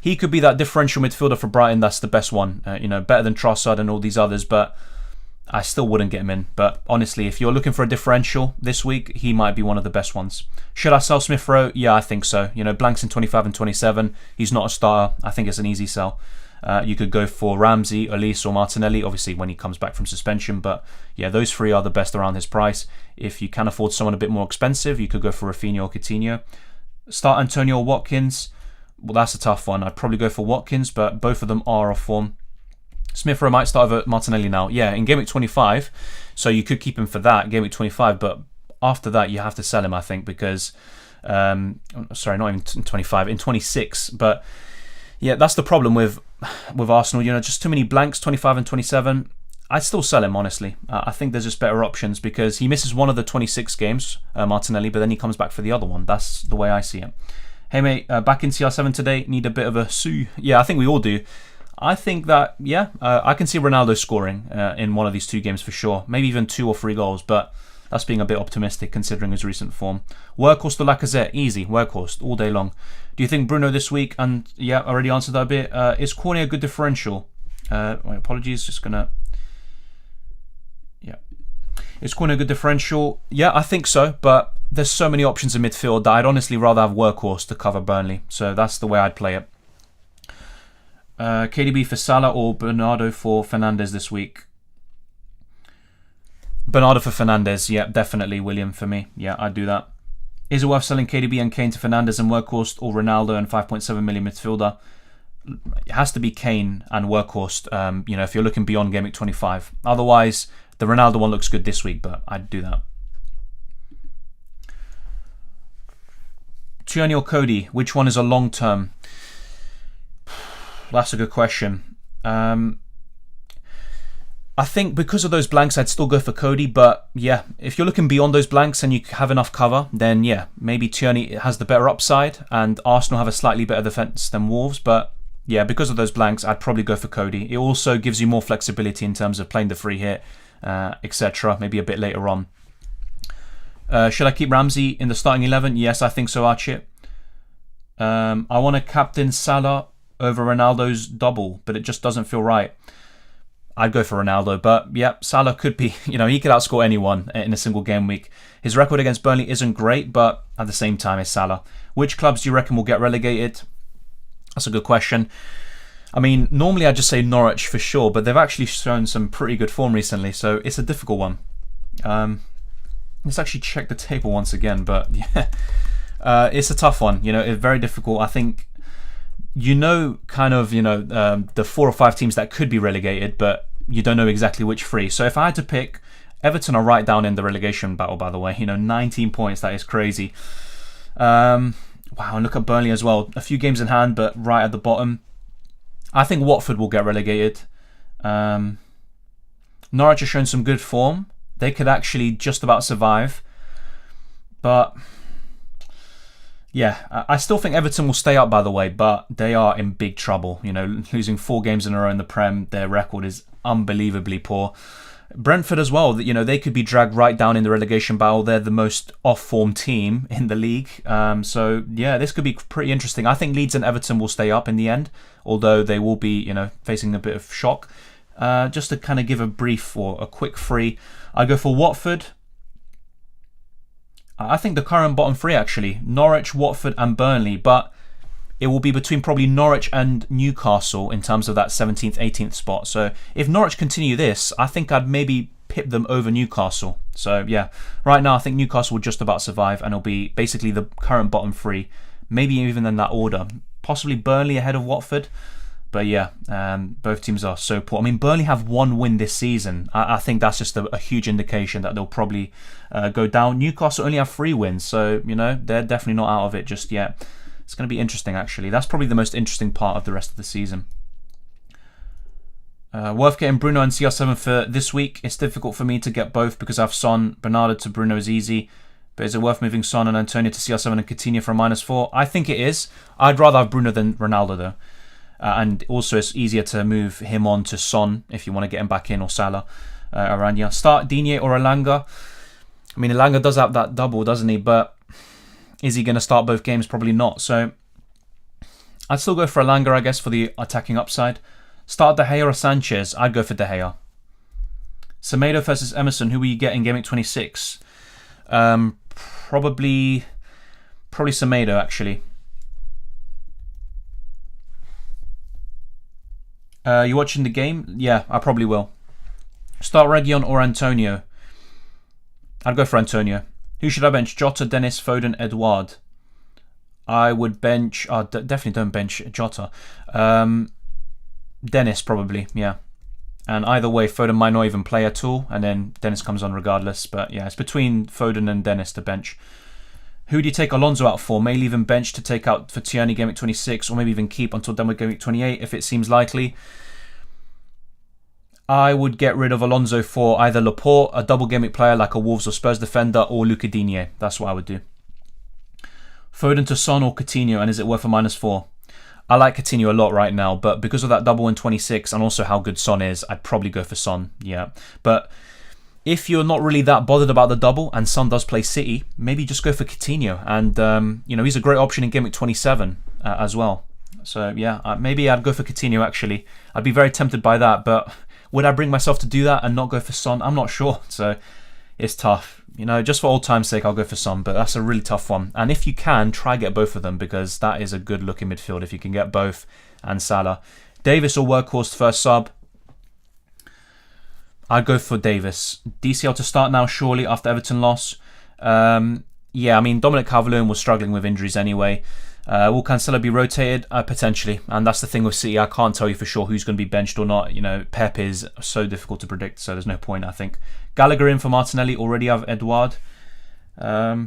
He could be that differential midfielder for Brighton. That's the best one. You know, better than Trossard and all these others, but I still wouldn't get him in. But honestly, if you're looking for a differential this week, he might be one of the best ones. Should I sell Smith Rowe? Yeah, I think so. You know, blanks in 25 and 27. He's not a starter. I think it's an easy sell. You could go for Ramsey, Elise or Martinelli, obviously when he comes back from suspension. But yeah, those three are the best around his price. If you can afford someone a bit more expensive, you could go for Rafinha or Coutinho. Start Antonio or Watkins? Well, that's a tough one. I'd probably go for Watkins, but both of them are off form. Smith Rowe might start over Martinelli now. Yeah, in game week 25, so you could keep him for that, game week 25, but after that you have to sell him, I think, because, sorry, not even 25, in 26, but yeah, that's the problem with Arsenal, you know, just too many blanks, 25 and 27. I'd still sell him, honestly. I think there's just better options because he misses one of the 26 games, Martinelli, but then he comes back for the other one. That's the way I see it. Hey mate, back in CR7 today, need a bit of a sue. Yeah, I think we all do. I think that, yeah, I can see Ronaldo scoring in one of these two games for sure. Maybe even 2 or 3 goals, but that's being a bit optimistic considering his recent form. Workhorse to Lacazette, easy, Workhorse, all day long. Do you think Bruno this week, and yeah, I already answered that a bit, is Cornet a good differential? Wait, apologies, just gonna... Yeah. Is Cornet a good differential? Yeah, I think so, but there's so many options in midfield that I'd honestly rather have Workhorse to cover Burnley. So that's the way I'd play it. KDB for Salah or Bernardo for Fernandes this week? Bernardo for Fernandes, yeah, definitely William for me. Yeah, I'd do that. Is it worth selling KDB and Kane to Fernandes and Workhorse or Ronaldo and 5.7 million midfielder? It has to be Kane and Workhorse, you know, if you're looking beyond game week 25. Otherwise, the Ronaldo one looks good this week, but I'd do that. Tierney or Cody, which one is a long term? That's a good question. I think because of those blanks, I'd still go for Cody. But yeah, if you're looking beyond those blanks and you have enough cover, then yeah, maybe Tierney has the better upside and Arsenal have a slightly better defence than Wolves. But yeah, because of those blanks, I'd probably go for Cody. It also gives you more flexibility in terms of playing the free hit, etc. Maybe a bit later on. Should I keep Ramsey in the starting 11? Yes, I think so, Archie. I want to captain Salah over Ronaldo's double, but it just doesn't feel right. I'd go for Ronaldo, but yeah, Salah could be, you know, he could outscore anyone in a single game week. His record against Burnley isn't great, but at the same time, it's Salah. Which clubs do you reckon will get relegated? That's a good question. I mean, normally I'd just say Norwich for sure, but they've actually shown some pretty good form recently, so it's a difficult one. Let's actually check the table once again, but yeah, it's a tough one. You know, it's very difficult. I think, you know, kind of, you know, the 4 or 5 teams that could be relegated, but you don't know exactly which 3. So if I had to pick, Everton are right down in the relegation battle, by the way. You know, 19 points, that is crazy. Wow, and look at Burnley as well. A few games in hand, but right at the bottom. I think Watford will get relegated. Norwich has shown some good form. They could actually just about survive. But Yeah, I still think Everton will stay up, by the way, but they are in big trouble. You know, losing 4 games in a row in the Prem, their record is unbelievably poor. Brentford as well, you know, they could be dragged right down in the relegation battle. They're the most off-form team in the league. So, yeah, this could be pretty interesting. I think Leeds and Everton will stay up in the end, although they will be, you know, facing a bit of shock. Just to kind of give a brief or a quick free, I go for Watford. I think the current bottom 3, actually, Norwich, Watford and Burnley, but it will be between probably Norwich and Newcastle in terms of that 17th, 18th spot. So if Norwich continue this, I think I'd maybe pip them over Newcastle. So yeah, right now I think Newcastle will just about survive and it'll be basically the current bottom 3, maybe even in that order. Possibly Burnley ahead of Watford. But yeah, both teams are so poor. I mean, Burnley have 1 win this season. I think that's just a huge indication that they'll probably go down. Newcastle only have 3 wins, so, you know, they're definitely not out of it just yet. It's going to be interesting, actually. That's probably the most interesting part of the rest of the season. Worth getting Bruno and CR7 for this week. It's difficult for me to get both because I have Son. Bernardo to Bruno is easy. But is it worth moving Son and Antonio to CR7 and Coutinho for a -4? I think it is. I'd rather have Bruno than Ronaldo, though. And also it's easier to move him on to Son if you want to get him back in, or Salah. Aranya. Start Digne or Elanga. I mean, Elanga does have that double, doesn't he? But is he going to start both games? Probably not. So I'd still go for Elanga, I guess, for the attacking upside. Start De Gea or Sanchez? I'd go for De Gea. Semedo versus Emerson. Who will you get in Game Week 26? Probably Semedo, actually. You watching the game? Yeah, I probably will. Start Reguilon or Antonio? I'd go for Antonio. Who should I bench? Jota, Dennis, Foden, Edouard. I would bench... definitely don't bench Jota. Dennis, probably, yeah. And either way, Foden might not even play at all, and then Dennis comes on regardless. But yeah, it's between Foden and Dennis to bench. Who do you take Alonso out for? May leave him bench to take out for Tierney Game Week 26, or maybe even keep until done with Game Week 28 if it seems likely. I would get rid of Alonso for either Laporte, a double game week player like a Wolves or Spurs defender, or Luca Digne. That's what I would do. Foden to Son or Coutinho, and is it worth a -4? I like Coutinho a lot right now, but because of that double in 26 and also how good Son is, I'd probably go for Son, yeah. But if you're not really that bothered about the double and Son does play City, maybe just go for Coutinho. And, you know, he's a great option in Game Week 27 as well. So, yeah, maybe I'd go for Coutinho, actually. I'd be very tempted by that, but would I bring myself to do that and not go for Son? I'm not sure. So it's tough. You know, just for old time's sake, I'll go for Son, but that's a really tough one. And if you can, try get both of them because that is a good looking midfield if you can get both and Salah. Davis or Workhorse first sub? I'd go for Davis. DCL to start now, surely, after Everton loss. Yeah, I mean, Dominic Calvert-Lewin was struggling with injuries anyway. Will Cancelo be rotated? Potentially. And that's the thing with City. I can't tell you for sure who's going to be benched or not. You know, Pep is so difficult to predict, so there's no point, I think. Gallagher in for Martinelli. Already have Edouard. Yeah,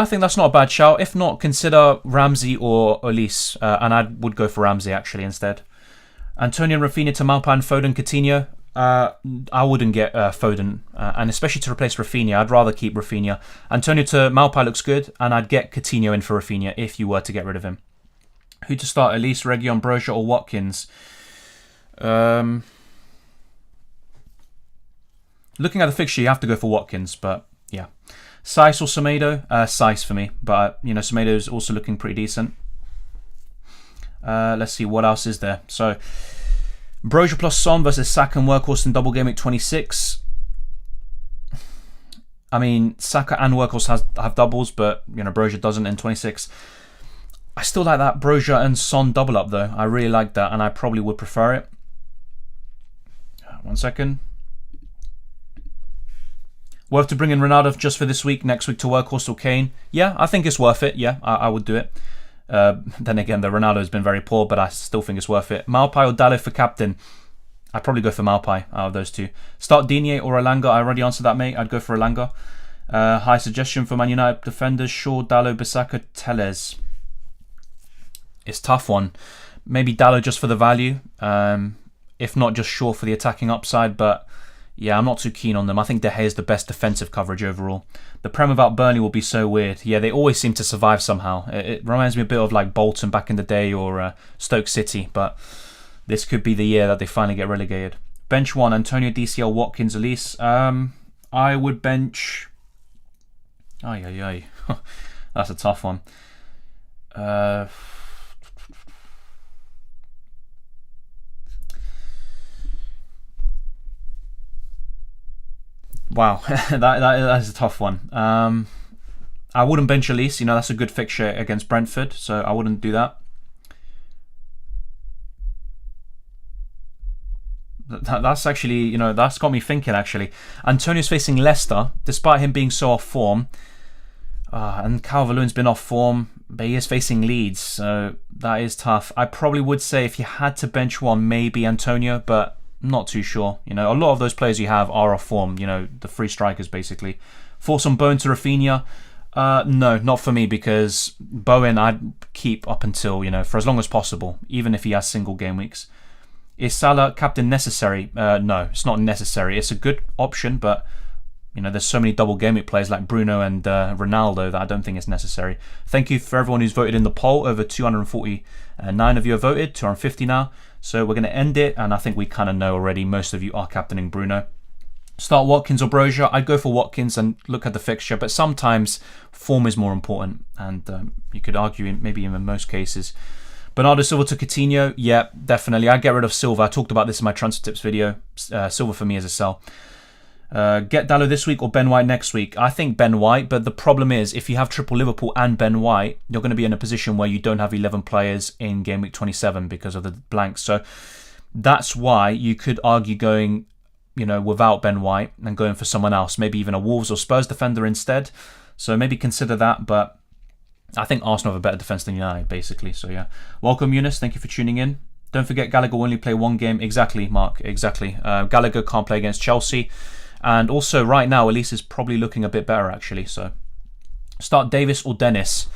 I think that's not a bad shout. If not, consider Ramsey or Olise. And I would go for Ramsey, actually, instead. Antonio and Rafinha to Malpa and Foden, Coutinho. I wouldn't get Foden, and especially to replace Rafinha, I'd rather keep Rafinha. Antonio to Malpai looks good, and I'd get Coutinho in for Rafinha if you were to get rid of him. Who to start? Elise, Reguilon, Broja, or Watkins? Looking at the fixture, you have to go for Watkins, but yeah. Saiss or Semedo? Saiss for me, but you know, Semedo is also looking pretty decent. Let's see what else is there. So Broja plus Son versus Saka and Workhorse in Double Gameweek 26. I mean, Saka and Workhorse have doubles, but you know, Broja doesn't in 26. I still like that Broja and Son double up though. I really like that, and I probably would prefer it. 1 second. Worth to bring in Ronaldo just for this week, next week to Workhorse or Kane? Yeah, I think it's worth it. Yeah, I would do it. Then again, the Ronaldo has been very poor, but I still think it's worth it. Malpai or Dallo for captain? I'd probably go for Malpai out of those two. Start Digne or Elanga? I already answered that, mate. I'd go for Elanga. High suggestion for Man United defenders: Shaw, Dallo, Bissaka, Telles. It's a tough one. Maybe Dallo just for the value. If not, just Shaw for the attacking upside. But Yeah, I'm not too keen on them. I think De Gea is the best defensive coverage overall. The Prem without Burnley will be so weird. Yeah, they always seem to survive somehow. It reminds me a bit of like Bolton back in the day or Stoke City, but this could be the year that they finally get relegated. Bench 1, Antonio, DCL, Watkins, Elise. I would bench... Ay. That's a tough one. Wow, that is a tough one. I wouldn't bench Elise. You know, that's a good fixture against Brentford, so I wouldn't do that. That's actually, you know, that's got me thinking, actually. Antonio's facing Leicester, despite him being so off form. And Calvert-Lewin's been off form, but he is facing Leeds, so that is tough. I probably would say if you had to bench one, maybe Antonio, but I'm not too sure. You know, a lot of those players you have are off form, you know, the free strikers, basically. Force on Bowen to Rafinha. No, not for me, because Bowen I'd keep up until, you know, for as long as possible, even if he has single game weeks. Is Salah captain necessary? No, it's not necessary. It's a good option, but you know, there's so many double game week players like Bruno and Ronaldo that I don't think it's necessary. Thank you for everyone who's voted in the poll. Over 249 of you have voted, 250 now. So we're going to end it, and I think we kind of know already most of you are captaining Bruno. Start Watkins or Brozier. I'd go for Watkins and look at the fixture, but sometimes form is more important, and you could argue maybe in most cases. Bernardo Silva to Coutinho, yeah, definitely. I'd get rid of Silva. I talked about this in my transfer tips video. Silva for me is a sell. Get Dallo this week or Ben White next week? I think Ben White, but the problem is if you have triple Liverpool and Ben White, you're going to be in a position where you don't have 11 players in game week 27 because of the blanks. So that's why you could argue going, you know, without Ben White and going for someone else, maybe even a Wolves or Spurs defender instead. So maybe consider that, but I think Arsenal have a better defence than United, basically. So yeah. Welcome, Eunice. Thank you for tuning in. Don't forget, Gallagher will only play one game. Exactly, Mark. Exactly. Gallagher can't play against Chelsea. And also, right now, Elise is probably looking a bit better, actually. So start Davis or Dennis.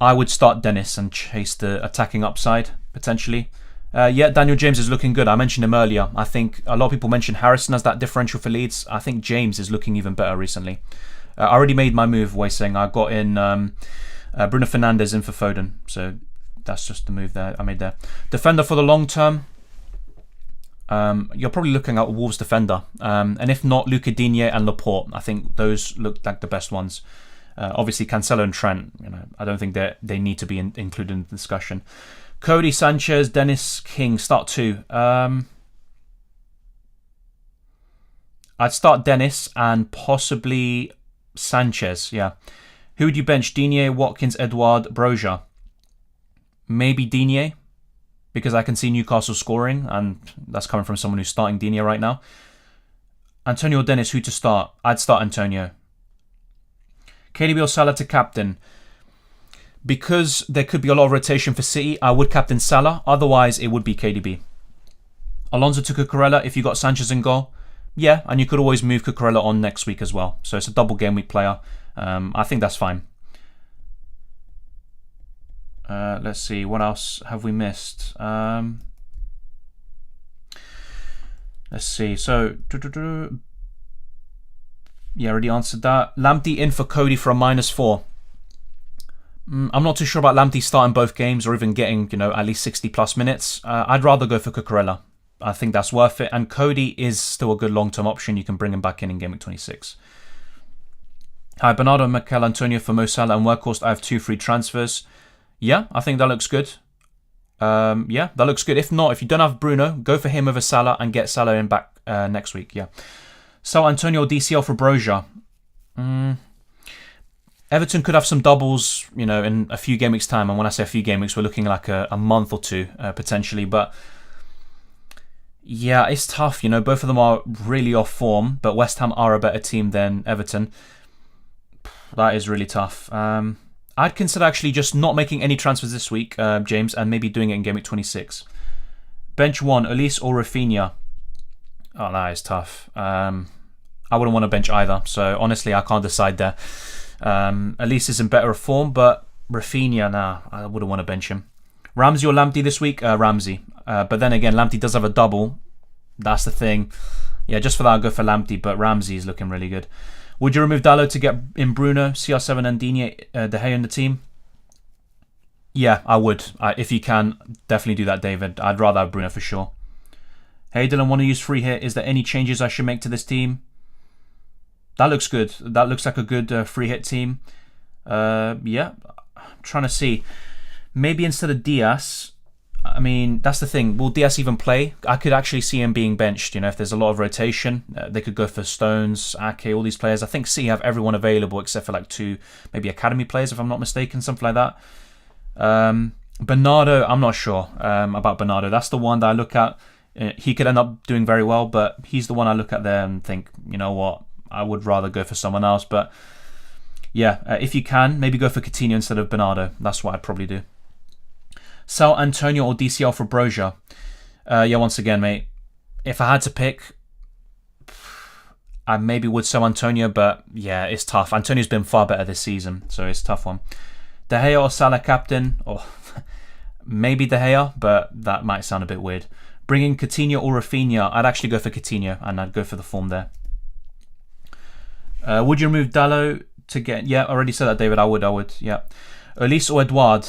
I would start Dennis and chase the attacking upside, potentially. Yeah, Daniel James is looking good. I mentioned him earlier. I think a lot of people mentioned Harrison as that differential for Leeds. I think James is looking even better recently. I already made my move, Wei-Seng. I got in... Bruno Fernandes in for Foden, so that's just the move there I made there. Defender for the long term, you're probably looking at a Wolves defender, and if not, Luca Digne and Laporte. I think those look like the best ones. Obviously, Cancelo and Trent. You know, I don't think they need to be included in the discussion. Cody, Sanchez, Dennis, King. Start 2. I'd start Dennis and possibly Sanchez. Yeah. Who would you bench? Digne, Watkins, Edouard, Brozier. Maybe Digne, because I can see Newcastle scoring, and that's coming from someone who's starting Digne right now. Antonio or Dennis, who to start? I'd start Antonio. KDB or Salah to captain? Because there could be a lot of rotation for City, I would captain Salah. Otherwise, it would be KDB. Alonso to Cucurella if you got Sanchez in goal. Yeah, and you could always move Cucurella on next week as well. So it's a double game week player. I think that's fine. Let's see, what else have we missed? Let's see, so... Yeah, already answered that. Lamptey in for Cody for a -4. I'm not too sure about Lamptey starting both games or even getting, you know, at least 60 plus minutes. I'd rather go for Cucurella. I think that's worth it. And Cody is still a good long-term option. You can bring him back in game week 26. Hi, Bernardo, Mikel Antonio for Mo Salah and Workhorst. I have 2 free transfers. Yeah, I think that looks good. Yeah, that looks good. If not, if you don't have Bruno, go for him over Salah and get Salah in back next week. Yeah. Sell Antonio or DCL for Brozier. Everton could have some doubles, you know, in a few game weeks' time. And when I say a few game weeks, we're looking like a month or two, potentially. But yeah, it's tough. You know, both of them are really off form, but West Ham are a better team than Everton. That is really tough. I'd consider actually just not making any transfers this week, James, and maybe doing it in game week 26. Bench 1, Elise or Rafinha? Oh, that is tough. I wouldn't want to bench either. So honestly, I can't decide there. Elise is in better form, but Rafinha, nah, I wouldn't want to bench him. Ramsey or Lamptey this week? Ramsey. But then again, Lamptey does have a double. That's the thing. Yeah, just for that, I'll go for Lamptey, but Ramsey is looking really good. Would you remove Dalot to get in Bruno, CR7 and De Gea in the team? Yeah, I would. If you can, definitely do that, David. I'd rather have Bruno for sure. Hey, Dylan, want to use free hit. Is there any changes I should make to this team? That looks good. That looks like a good free hit team. Yeah, I'm trying to see. Maybe instead of Diaz, I mean, that's the thing. Will Diaz even play? I could actually see him being benched. You know, if there's a lot of rotation, they could go for Stones, Ake, all these players. I think City have everyone available except for like 2, maybe academy players, if I'm not mistaken, something like that. Bernardo, I'm not sure about Bernardo. That's the one that I look at. He could end up doing very well, but he's the one I look at there and think, you know what, I would rather go for someone else. But yeah, if you can, maybe go for Coutinho instead of Bernardo. That's what I'd probably do. Sell Antonio or DCL for Broja. Yeah, once again, mate, if I had to pick, I maybe would sell Antonio, but yeah, it's tough. Antonio's been far better this season, so it's a tough one. De Gea or Salah captain? Or maybe De Gea, but that might sound a bit weird. Bring in Coutinho or Rafinha. I'd actually go for Coutinho, and I'd go for the form there. Would you remove Dalot to get... Yeah, I already said that, David. I would, yeah. Elise or Edouard?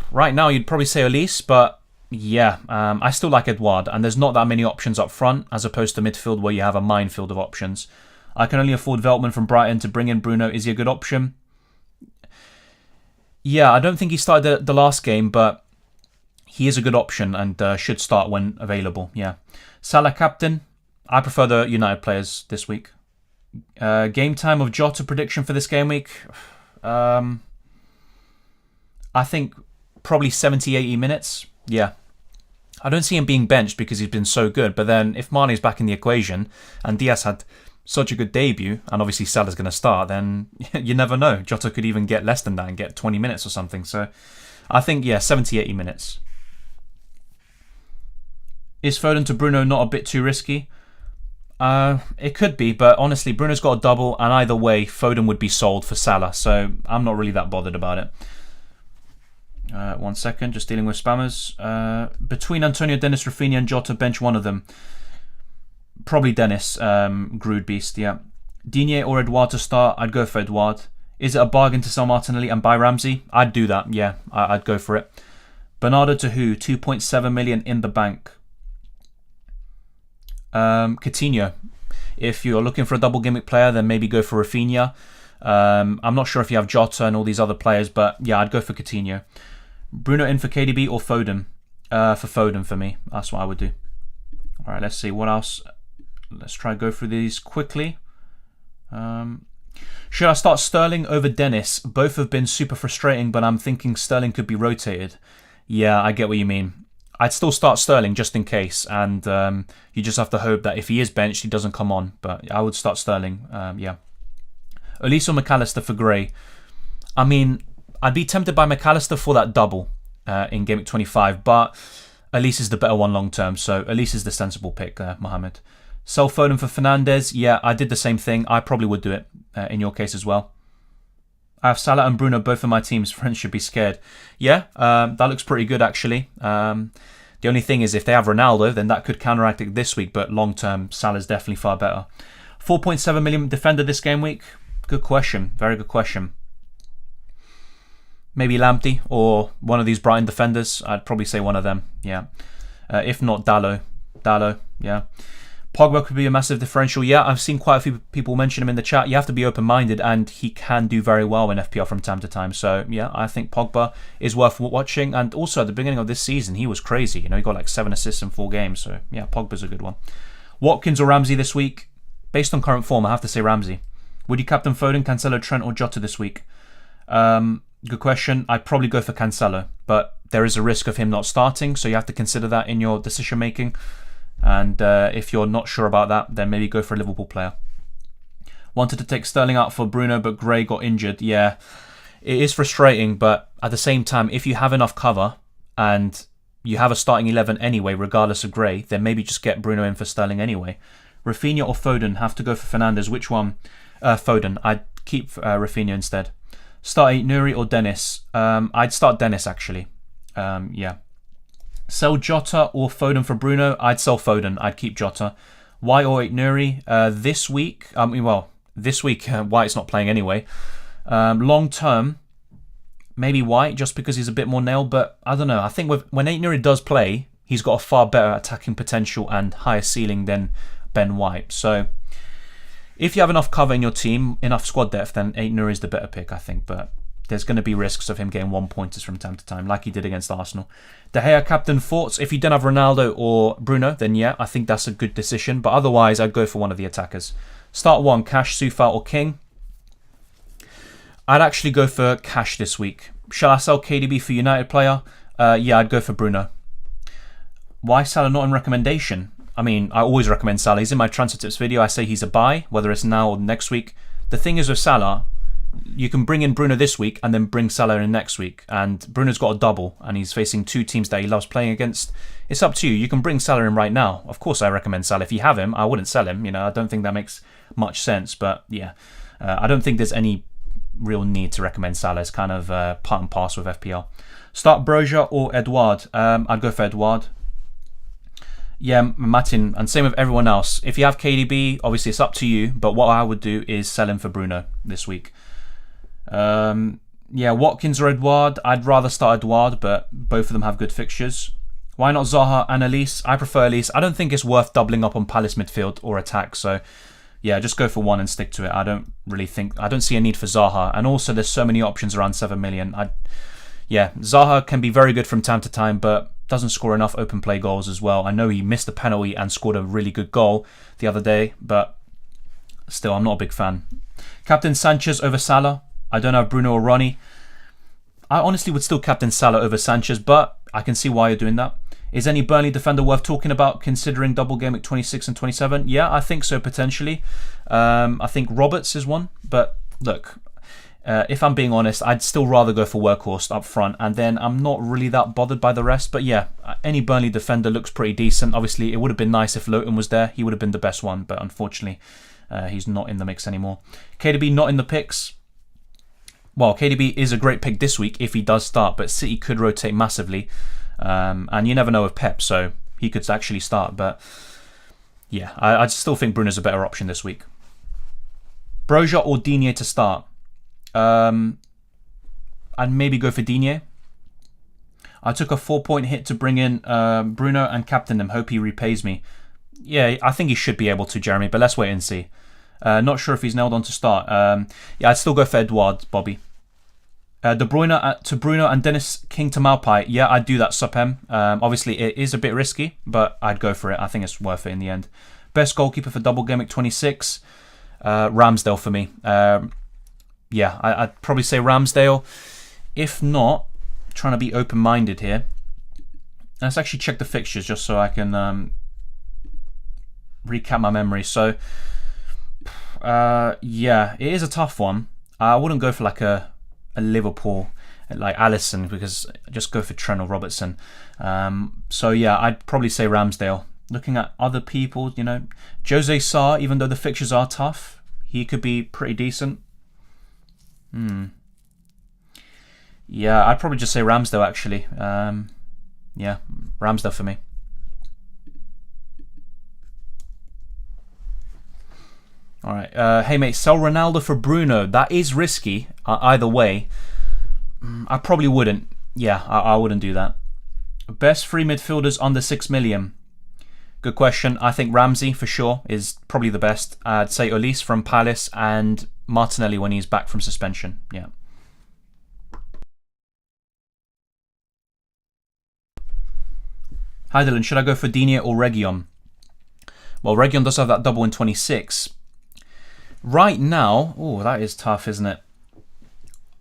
Right now, you'd probably say Elise, but yeah, I still like Edouard, and there's not that many options up front, as opposed to midfield where you have a minefield of options. I can only afford Veltman from Brighton. To bring in Bruno, is he a good option? Yeah, I don't think he started the last game, but he is a good option and should start when available, yeah. Salah captain? I prefer the United players this week. Game time of Jota prediction for this game week? I think probably 70-80 minutes. Yeah. I don't see him being benched because he's been so good. But then if Mane's back in the equation and Diaz had such a good debut, and obviously Salah's going to start, then you never know. Jota could even get less than that and get 20 minutes or something. So I think, yeah, 70-80 minutes. Is Foden to Bruno not a bit too risky? It could be, but honestly, Bruno's got a double, and either way, Foden would be sold for Salah. So I'm not really that bothered about it. 1 second, just dealing with spammers. Between Antonio, Dennis, Rafinha and Jota, bench one of them. Probably Dennis, Grood Beast, yeah. Digne or Edouard to start, I'd go for Edouard. Is it a bargain to sell Martinelli and buy Ramsey? I'd do that, yeah, I'd go for it. Bernardo to who? 2.7 million in the bank. Coutinho. If you're looking for a double gimmick player, then maybe go for Rafinha. I'm not sure if you have Jota and all these other players, but yeah, I'd go for Coutinho. Bruno in for KDB or Foden? For Foden for me. That's what I would do. Alright, let's see. What else? Let's try to go through these quickly. Should I start Sterling over Dennis? Both have been super frustrating, but I'm thinking Sterling could be rotated. Yeah, I get what you mean. I'd still start Sterling just in case, and you just have to hope that if he is benched, he doesn't come on. But I would start Sterling, yeah. Elise or McAllister for Gray? I mean, I'd be tempted by McAllister for that double in Game Week 25, but Elise is the better one long term, so Elise is the sensible pick, Mohammed. Sell Foden for Fernandes? Yeah, I did the same thing. I probably would do it in your case as well. I have Salah and Bruno, both of my teams. Friends should be scared. Yeah, that looks pretty good actually. The only thing is if they have Ronaldo, then that could counteract it this week, but long term, Salah's definitely far better. 4.7 million defender this game week? Good question. Very good question. Maybe Lamptey or one of these Brighton defenders. I'd probably say one of them, yeah. If not, Dalot, yeah. Pogba could be a massive differential. Yeah, I've seen quite a few people mention him in the chat. You have to be open-minded, and he can do very well in FPL from time to time. So, yeah, I think Pogba is worth watching. And also, at the beginning of this season, he was crazy. You know, he got like 7 assists in 4 games. So, yeah, Pogba's a good one. Watkins or Ramsey this week? Based on current form, I have to say Ramsey. Would you captain Foden, Cancelo, Trent, or Jota this week? Good question. I'd probably go for Cancelo, but there is a risk of him not starting, so you have to consider that in your decision making. And if you're not sure about that, then maybe go for a Liverpool player. Wanted to take Sterling out for Bruno, but Gray got injured. Yeah, it is frustrating, but at the same time, if you have enough cover and you have a starting 11 anyway, regardless of Gray, then maybe just get Bruno in for Sterling anyway. Rafinha or Foden? Have to go for Fernandes. Which one? Foden. I'd keep Rafinha instead. Start Nuri or Dennis? I'd start Dennis actually. Yeah. Sell Jota or Foden for Bruno? I'd sell Foden. I'd keep Jota. White or Nuri this week. This week White's not playing anyway. Long term, maybe White just because he's a bit more nailed. But I don't know. I think when Nuri does play, he's got a far better attacking potential and higher ceiling than Ben White. So if you have enough cover in your team, enough squad depth, then Nuri is the better pick, I think. But there's going to be risks of him getting 1-pointers from time to time, like he did against Arsenal. De Gea captain thoughts. If you don't have Ronaldo or Bruno, then yeah, I think that's a good decision. But otherwise, I'd go for one of the attackers. Start one, Cash, Sufa or King. I'd actually go for Cash this week. Shall I sell KDB for United player? Yeah, I'd go for Bruno. Why Salah not in recommendation? I mean, I always recommend Salah. He's in my transfer tips video. I say he's a buy, whether it's now or next week. The thing is with Salah, you can bring in Bruno this week and then bring Salah in next week. And Bruno's got a double and he's facing two teams that he loves playing against. It's up to you. You can bring Salah in right now. Of course, I recommend Salah. If you have him, I wouldn't sell him. I don't think that makes much sense. But yeah, I don't think there's any real need to recommend Salah. It's kind of part and parcel with FPL. Start Broja or Edouard? I'd go for Edouard. Yeah, Martin, and same with everyone else. If you have KDB, obviously it's up to you. But what I would do is sell him for Bruno this week. Yeah, Watkins or Edouard. I'd rather start Edouard, but both of them have good fixtures. Why not Zaha and Elise? I prefer Elise. I don't think it's worth doubling up on Palace midfield or attack. So yeah, just go for one and stick to it. I don't see a need for Zaha. And also there's so many options around 7 million. Yeah, Zaha can be very good from time to time, but doesn't score enough open play goals as well. I know he missed a penalty and scored a really good goal the other day, but still, I'm not a big fan. Captain Sanchez over Salah. I don't have Bruno or Ronnie. I honestly would still captain Salah over Sanchez, but I can see why you're doing that. Is any Burnley defender worth talking about considering double game at 26 and 27? Yeah, I think so, potentially. I think Roberts is one, but look, if I'm being honest, I'd still rather go for Workhorse up front, and then I'm not really that bothered by the rest. But yeah, any Burnley defender looks pretty decent. Obviously, it would have been nice if Lowton was there. He would have been the best one, but unfortunately, he's not in the mix anymore. KDB not in the picks. Well, KDB is a great pick this week if he does start, but City could rotate massively. And you never know with Pep, so he could actually start. But yeah, I still think Bruno's a better option this week. Broja or Digne to start? I'd maybe go for Digne. I took a 4-point hit to bring in Bruno and captain him. Hope he repays me. Yeah, I think he should be able to, Jeremy, but let's wait and see. Not sure if he's nailed on to start. Yeah, I'd still go for Edouard, Bobby. De Bruyne to Bruno and Dennis King to Malpai. Yeah, I'd do that, Supem. Obviously, it is a bit risky, but I'd go for it. I think it's worth it in the end. Best goalkeeper for double game at 26. Ramsdale for me. Yeah, I'd probably say Ramsdale. If not, trying to be open-minded here. Let's actually check the fixtures just so I can recap my memory. So, yeah, it is a tough one. I wouldn't go for like a Liverpool like Alisson, because just go for Trent or Robertson. So yeah, I'd probably say Ramsdale. Looking at other people, Jose Sarr, even though the fixtures are tough, he could be pretty decent. Yeah, I'd probably just say Ramsdale actually. Yeah, Ramsdale for me. Alright, hey mate, sell Ronaldo for Bruno. That is risky, either way. I probably wouldn't. Yeah, I wouldn't do that. Best free midfielders under 6 million. Good question. I think Ramsey, for sure, is probably the best. I'd say Olise from Palace and Martinelli when he's back from suspension. Yeah. Hi Dylan, should I go for Digne or Reguilon? Well, Reguilon does have that double in 26. Right now, oh, that is tough, isn't it?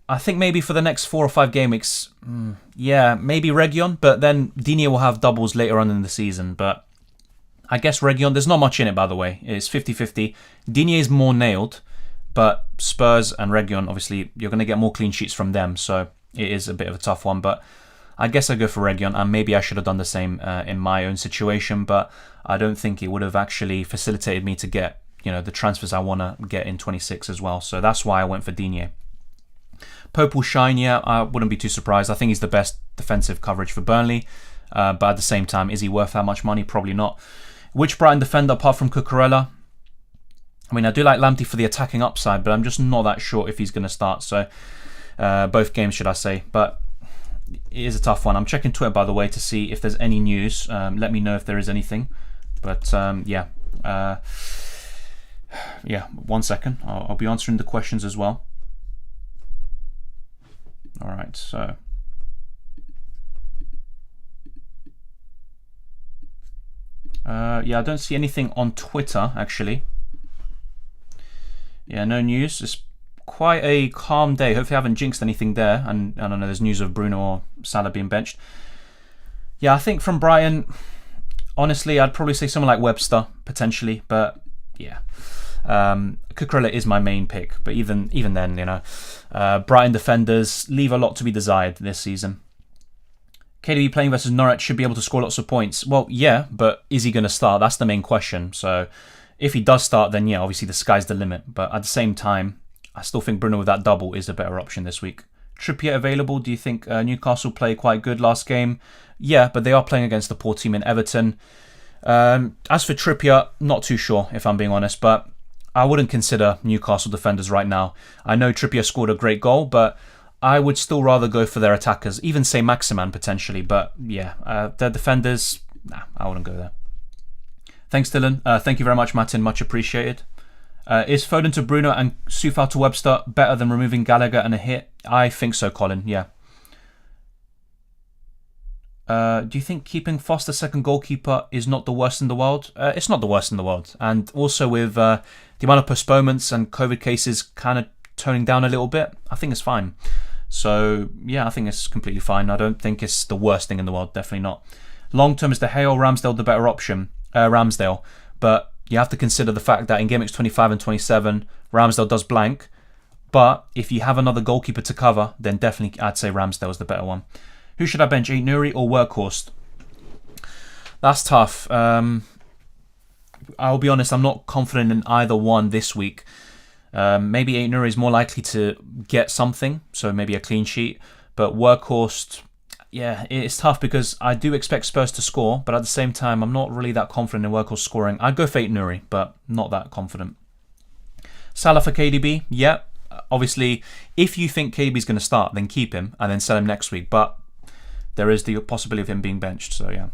I think maybe for the next 4 or 5 game weeks, yeah, maybe Reguilon, but then Digne will have doubles later on in the season. But I guess Reguilon, there's not much in it, by the way. It's 50-50. Digne is more nailed, but Spurs and Reguilon, obviously, you're going to get more clean sheets from them, so it is a bit of a tough one. But I guess I go for Reguilon, and maybe I should have done the same in my own situation, but I don't think it would have actually facilitated me to get the transfers I want to get in 26 as well. So that's why I went for Digne. Pope will shine, yeah, I wouldn't be too surprised. I think he's the best defensive coverage for Burnley. But at the same time, is he worth that much money? Probably not. Which Brighton defender apart from Cucurella? I mean, I do like Lamptey for the attacking upside, but I'm just not that sure if he's going to start. So, both games, should I say. But it is a tough one. I'm checking Twitter, by the way, to see if there's any news. Let me know if there is anything. But, yeah. Yeah, 1 second. I'll be answering the questions as well. All right, so... yeah, I don't see anything on Twitter, actually. Yeah, no news. It's quite a calm day. Hopefully I haven't jinxed anything there. And I don't know, there's news of Bruno or Salah being benched. Yeah, I think from Brighton, honestly, I'd probably say someone like Webster, potentially. But, yeah. Cucurella is my main pick. But even then, you know, Brighton defenders leave a lot to be desired this season. KDB playing versus Norwich should be able to score lots of points. Well, yeah, but is he going to start? That's the main question. So if he does start, then yeah, obviously the sky's the limit. But at the same time, I still think Bruno with that double is a better option this week. Trippier available. Do you think Newcastle play quite good last game? Yeah, but they are playing against a poor team in Everton. As for Trippier, not too sure if I'm being honest, but I wouldn't consider Newcastle defenders right now. I know Trippier scored a great goal, but I would still rather go for their attackers, even say Maximan potentially. But yeah, their defenders, nah, I wouldn't go there. Thanks, Dylan. Thank you very much, Martin. Much appreciated. Is Foden to Bruno and Soufal to Webster better than removing Gallagher and a hit? I think so, Colin. Yeah. Do you think keeping Foster second goalkeeper is not the worst in the world? It's not the worst in the world. And also with the amount of postponements and COVID cases kind of toning down a little bit, I think it's fine. So, yeah, I think it's completely fine. I don't think it's the worst thing in the world. Definitely not. Long term, is De Gea or Ramsdale the better option? Ramsdale. But you have to consider the fact that in Game Weeks 25 and 27, Ramsdale does blank. But if you have another goalkeeper to cover, then definitely I'd say Ramsdale is the better one. Who should I bench, Aït-Nouri or Workhorst? That's tough. I'll be honest, I'm not confident in either one this week. Maybe Aït-Nouri is more likely to get something, so maybe a clean sheet. But Workhorst, yeah, it's tough because I do expect Spurs to score, but at the same time, I'm not really that confident in Workhorst scoring. I'd go for Aït-Nouri, but not that confident. Salah for KDB, yeah. Obviously, if you think KDB is going to start, then keep him and then sell him next week. But there is the possibility of him being benched, so yeah.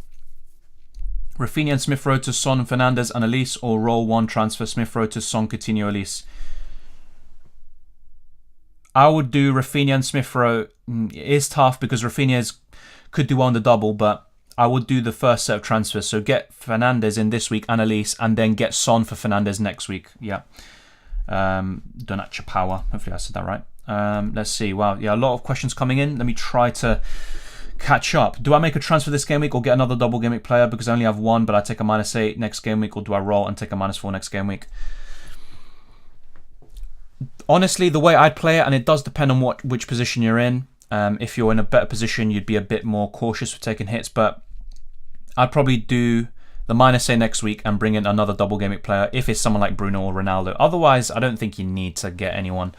Rafinha and Smith Rowe to Son, Fernandes and Elise, or roll one transfer Smith Rowe to Son, Coutinho, Elise. I would do Rafinha and Smith Rowe. It is tough because Rafinha could do well on the double, but I would do the first set of transfers. So get Fernandes in this week and Elise, and then get Son for Fernandes next week. Yeah. Donat Power. Hopefully I said that right. Let's see. Wow. Yeah, a lot of questions coming in. Let me try to catch up. Do I make a transfer this game week or get another double game week player because I only have one, but I take a -8 next game week, or do I roll and take a -4 next game week? Honestly, the way I'd play it, and it does depend on which position you're in. If you're in a better position, you'd be a bit more cautious with taking hits, but I'd probably do the -8 next week and bring in another double game week player if it's someone like Bruno or Ronaldo. Otherwise, I don't think you need to get anyone.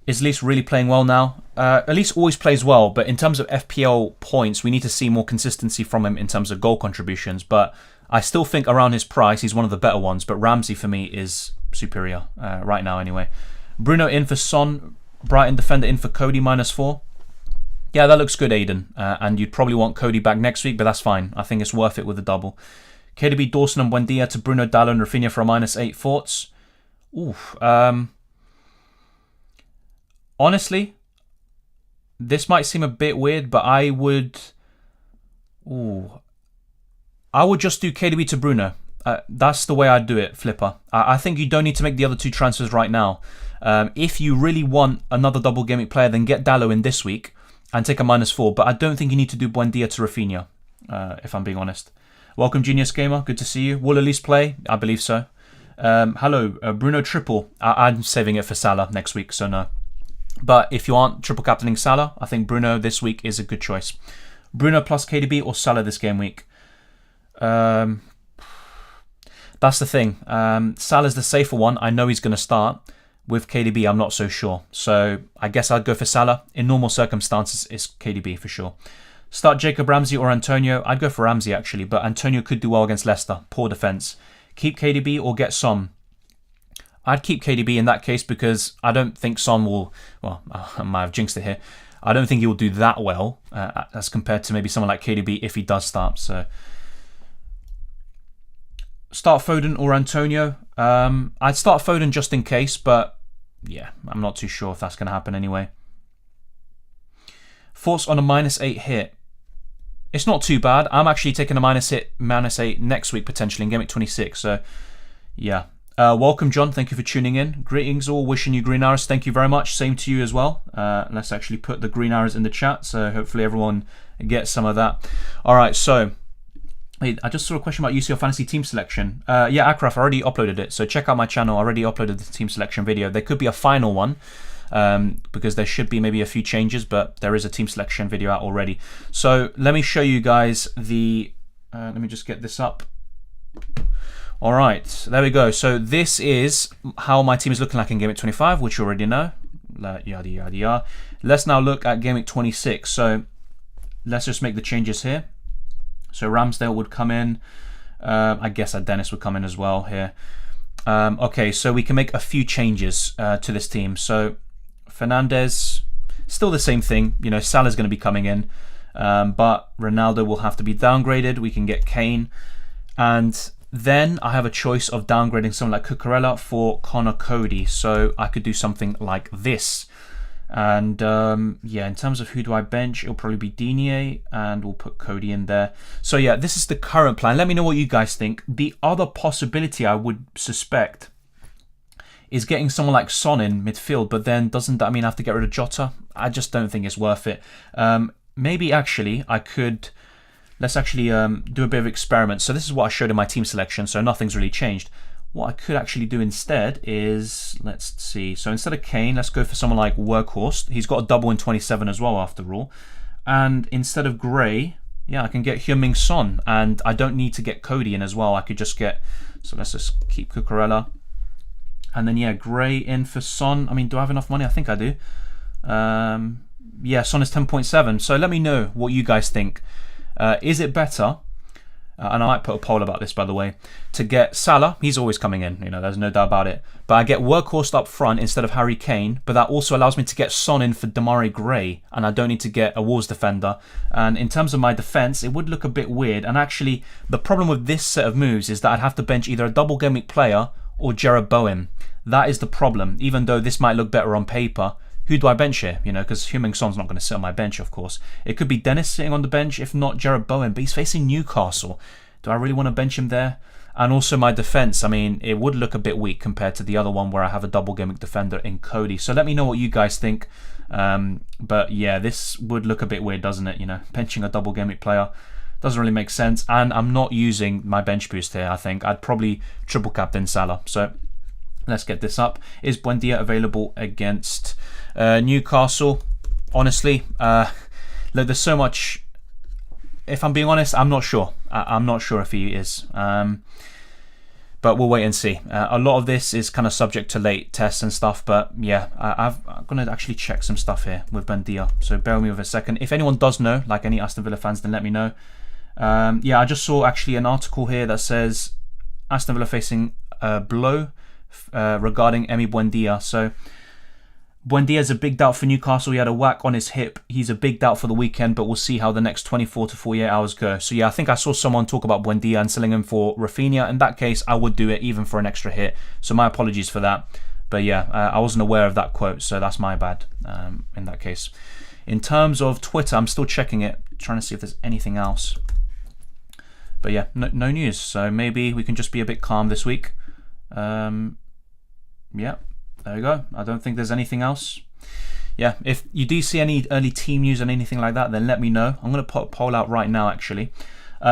Is Elise really playing well now? Elise always plays well, but in terms of FPL points, we need to see more consistency from him in terms of goal contributions. But I still think around his price, he's one of the better ones. But Ramsey, for me, is superior right now anyway. Bruno in for Son. Brighton defender in for Cody -4. Yeah, that looks good, Aiden. And you'd probably want Cody back next week, but that's fine. I think it's worth it with the double. KDB, Dawson and Buendia to Bruno, Dallo and Rafinha for a -8. Thoughts? Oof. Honestly, this might seem a bit weird, but I would just do KDB to Bruno. That's the way I'd do it, Flipper. I think you don't need to make the other two transfers right now. If you really want another double game week player, then get Dallo in this week and take a -4. But I don't think you need to do Buendia to Rafinha, if I'm being honest. Welcome, Genius Gamer. Good to see you. Will Elise play? I believe so. Hello, Bruno triple. I'm saving it for Salah next week, so no. But if you aren't triple captaining Salah, I think Bruno this week is a good choice. Bruno plus KDB or Salah this game week? That's the thing. Salah's the safer one. I know he's going to start. With KDB, I'm not so sure. So I guess I'd go for Salah. In normal circumstances, it's KDB for sure. Start Jacob Ramsey or Antonio. I'd go for Ramsey actually, but Antonio could do well against Leicester. Poor defence. Keep KDB or get Son. I'd keep KDB in that case because I don't think Son will... Well, I might have jinxed it here. I don't think he will do that well as compared to maybe someone like KDB if he does start. So start Foden or Antonio. I'd start Foden just in case, but yeah, I'm not too sure if that's going to happen anyway. Thoughts on a -8 hit? It's not too bad. I'm actually taking a -8 next week potentially in Game Week 26. So yeah. Welcome, John. Thank you for tuning in. Greetings all. Wishing you green arrows. Thank you very much. Same to you as well. Let's actually put the green arrows in the chat, so hopefully everyone gets some of that. All right, so I just saw a question about UCL Fantasy team selection. Yeah, Akraf, I already uploaded it, so check out my channel. I already uploaded the team selection video. There could be a final one because there should be maybe a few changes, but there is a team selection video out already. So let me show you guys the... let me just get this up. All right, there we go. So this is how my team is looking like in Game Week 25, which you already know. Yada, yada, yada. Let's now look at Game Week 26. So let's just make the changes here. So Ramsdale would come in. I guess Dennis would come in as well here. Okay, so we can make a few changes to this team. So Fernandes, still the same thing. You know, Salah's going to be coming in. But Ronaldo will have to be downgraded. We can get Kane. And then I have a choice of downgrading someone like Cucurella for Connor Cody. So I could do something like this. And yeah, in terms of who do I bench, it'll probably be Digne, and we'll put Cody in there. So yeah, this is the current plan. Let me know what you guys think. The other possibility I would suspect is getting someone like Son in midfield, but then doesn't that mean I have to get rid of Jota? I just don't think it's worth it. Maybe actually I could... Let's actually do a bit of experiment. So this is what I showed in my team selection, so nothing's really changed. What I could actually do instead is, let's see. So instead of Kane, let's go for someone like Workhorse. He's got a double in 27 as well, after all. And instead of Gray, yeah, I can get Heung-min Son. And I don't need to get Cody in as well. I could just get, so let's just keep Cucurella. And then, yeah, Gray in for Son. I mean, do I have enough money? I think I do. Yeah, Son is 10.7. So let me know what you guys think. Is it better, and I might put a poll about this by the way, to get Salah? He's always coming in, you know, there's no doubt about it. But I get Workhorse up front instead of Harry Kane, but that also allows me to get Son in for Demarai Gray, and I don't need to get a Wolves defender. And in terms of my defence, it would look a bit weird. And actually, the problem with this set of moves is that I'd have to bench either a double game week player or Jared Bowen. That is the problem. Even though this might look better on paper, who do I bench here? You know, because Heung-min Son's not going to sit on my bench, of course. It could be Dennis sitting on the bench, if not Jared Bowen, but he's facing Newcastle. Do I really want to bench him there? And also my defence, I mean, it would look a bit weak compared to the other one where I have a double gimmick defender in Cody. So let me know what you guys think. But yeah, this would look a bit weird, doesn't it? You know, benching a double gimmick player doesn't really make sense. And I'm not using my bench boost here, I think. I'd probably triple captain Salah. So let's get this up. Is Buendia available against Newcastle? Honestly, look, there's so much. If I'm being honest, I'm not sure. I'm not sure if he is. But we'll wait and see. A lot of this is kind of subject to late tests and stuff. But yeah, I'm going to actually check some stuff here with Buendia. So bear with me with a second. If anyone does know, like any Aston Villa fans, then let me know. Yeah, I just saw actually an article here that says Aston Villa facing a blow regarding Emi Buendia. So Buendia is a big doubt for Newcastle. He had a whack on his hip. He's a big doubt for the weekend, but we'll see how the next 24 to 48 hours go. So yeah, I think I saw someone talk about Buendia and selling him for Rafinha. In that case, I would do it even for an extra hit. So my apologies for that. But yeah, I wasn't aware of that quote, so that's my bad in that case. In terms of Twitter, I'm still checking it, trying to see if there's anything else. But yeah, no news. So maybe we can just be a bit calm this week. Yeah. There we go. I don't think there's anything else. Yeah, if you do see any early team news and anything like that, then let me know. I'm going to put a poll out right now, actually.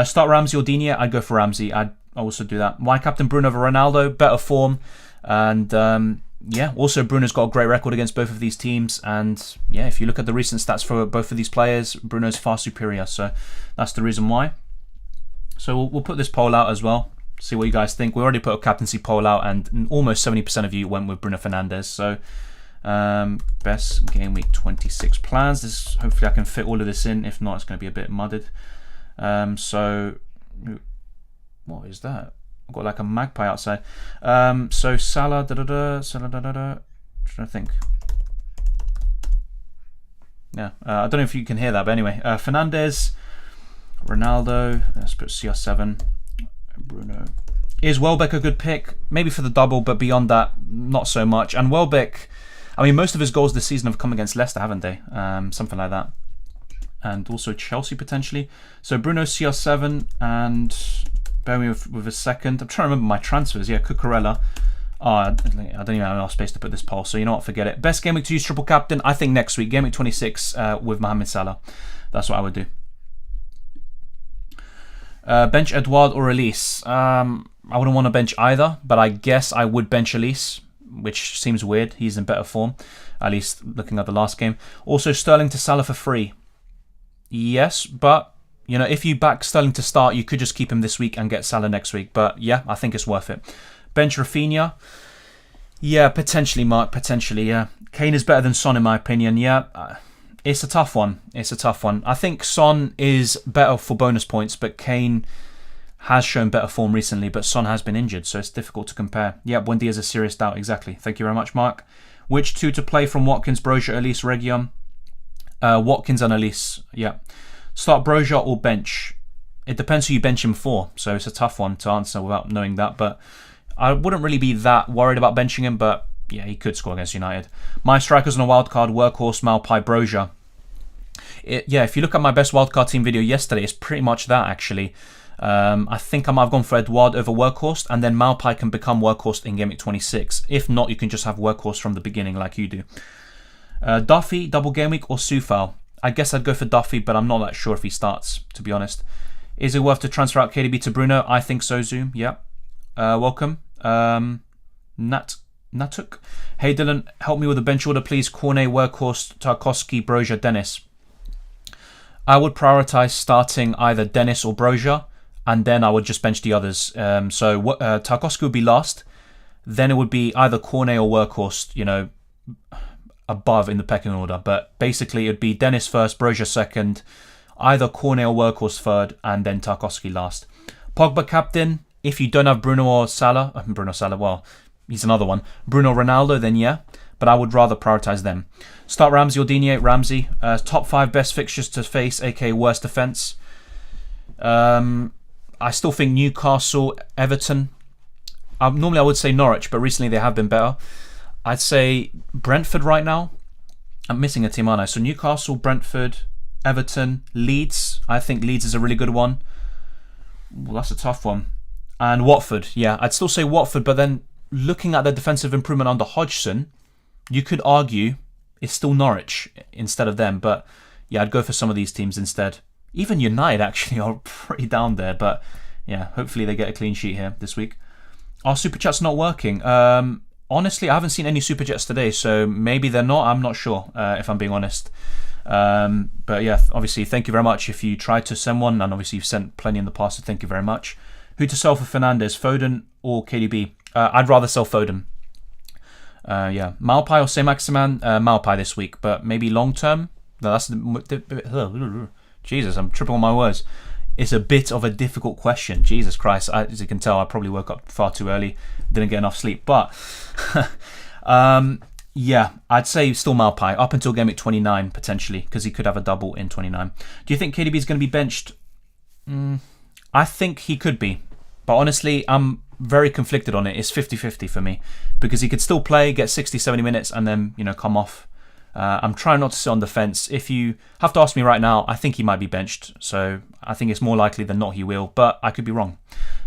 Start Ramsey or Digne? I'd go for Ramsey. I'd also do that. Why captain Bruno over Ronaldo? Better form. And yeah, also Bruno's got a great record against both of these teams. And yeah, if you look at the recent stats for both of these players, Bruno's far superior. So that's the reason why. So we'll put this poll out as well. See what you guys think. We already put a captaincy poll out and almost 70% of you went with Bruno Fernandes. So Best game week 26 plans. This, hopefully I can fit all of this in. If not, it's going to be a bit mudded. So what is that? I've got like a magpie outside. So Salah, Salah, trying to think. Yeah, I don't know if you can hear that, but anyway, Fernandes, Ronaldo. Let's put CR7. Bruno. Is Welbeck a good pick? Maybe for the double, but beyond that, not so much. And Welbeck, I mean, most of his goals this season have come against Leicester, haven't they? Something like that. And also Chelsea potentially. So Bruno, CR7, and bear me with a second. I'm trying to remember my transfers. Yeah, Cucurella. Oh, I don't even have enough space to put this poll, so you know what, forget it. Best game week to use triple captain, I think next week. Game week 26 with Mohamed Salah. That's what I would do. Bench Edouard or Elise? I wouldn't want to bench either, but I guess I would bench Elise, which seems weird. He's in better form, at least looking at the last game. Also, Sterling to Salah for free. Yes, but you know, if you back Sterling to start, you could just keep him this week and get Salah next week. But yeah, I think it's worth it. Bench Rafinha. Yeah, potentially, Mark. Potentially, yeah. Kane is better than Son, in my opinion. Yeah, it's a tough one. It's a tough one. I think Son is better for bonus points, but Kane has shown better form recently, but Son has been injured, so it's difficult to compare. Yeah, Buendia is a serious doubt. Exactly. Thank you very much, Mark. Which two to play from Watkins, Brozier, Elise, Reguilon? Watkins and Elise. Yeah. Start Brozier or bench? It depends who you bench him for, so it's a tough one to answer without knowing that, but I wouldn't really be that worried about benching him, but yeah, he could score against United. My strikers on a wildcard, Workhorse, Malpai, Brozier. Yeah, if you look at my best wildcard team video yesterday, it's pretty much that, actually. I think I might have gone for Edouard over Workhorse, and then Malpai can become Workhorse in Game Week 26. If not, you can just have Workhorse from the beginning like you do. Duffy, Double Gameweek, or Soufal? I guess I'd go for Duffy, but I'm not that sure if he starts, to be honest. Is it worth to transfer out KDB to Bruno? I think so, Zoom. Yeah. Welcome. Natuk. Hey Dylan, help me with a bench order, please. Cornet, Workhorse, Tarkowski, Brozier, Dennis. I would prioritize starting either Dennis or Brozier, and then I would just bench the others. So Tarkowski would be last. Then it would be either Cornet or Workhorse, you know, above in the pecking order. But basically, it would be Dennis first, Brozier second, either Cornet or Workhorse third, and then Tarkowski last. Pogba captain. If you don't have Bruno or Salah, well, he's another one. Bruno, Ronaldo, then yeah. But I would rather prioritise them. Start Ramsey or Digne. Ramsey. Top 5 best fixtures to face, aka worst defence. I still think Newcastle, Everton. Normally I would say Norwich, but recently they have been better. I'd say Brentford right now. I'm missing a team, aren't I? So Newcastle, Brentford, Everton, Leeds. I think Leeds is a really good one. Well, that's a tough one. And Watford, yeah, I'd still say Watford, but then looking at their defensive improvement under Hodgson, you could argue it's still Norwich instead of them. But yeah, I'd go for some of these teams instead. Even United actually are pretty down there, but yeah, hopefully they get a clean sheet here this week. Our super chats not working. Honestly, I haven't seen any super chats today, so maybe they're not. I'm not sure if I'm being honest. But yeah, obviously, thank you very much if you tried to send one, and obviously you've sent plenty in the past, so thank you very much. Who to sell for Fernandes, Foden or KDB? I'd rather sell Foden. Yeah, Malpai or Saint-Maximin? Malpai this week, but maybe long term? No, that's Jesus, I'm tripping on my words. It's a bit of a difficult question. Jesus Christ, as you can tell, I probably woke up far too early, didn't get enough sleep. But yeah, I'd say still Malpai up until game week 29 potentially, because he could have a double in 29. Do you think KDB is going to be benched? I think he could be, but honestly, I'm very conflicted on it. It's 50-50 for me, because he could still play, get 60-70 minutes, and then come off. I'm trying not to sit on the fence. If you have to ask me right now, I think he might be benched. So I think it's more likely than not he will, but I could be wrong.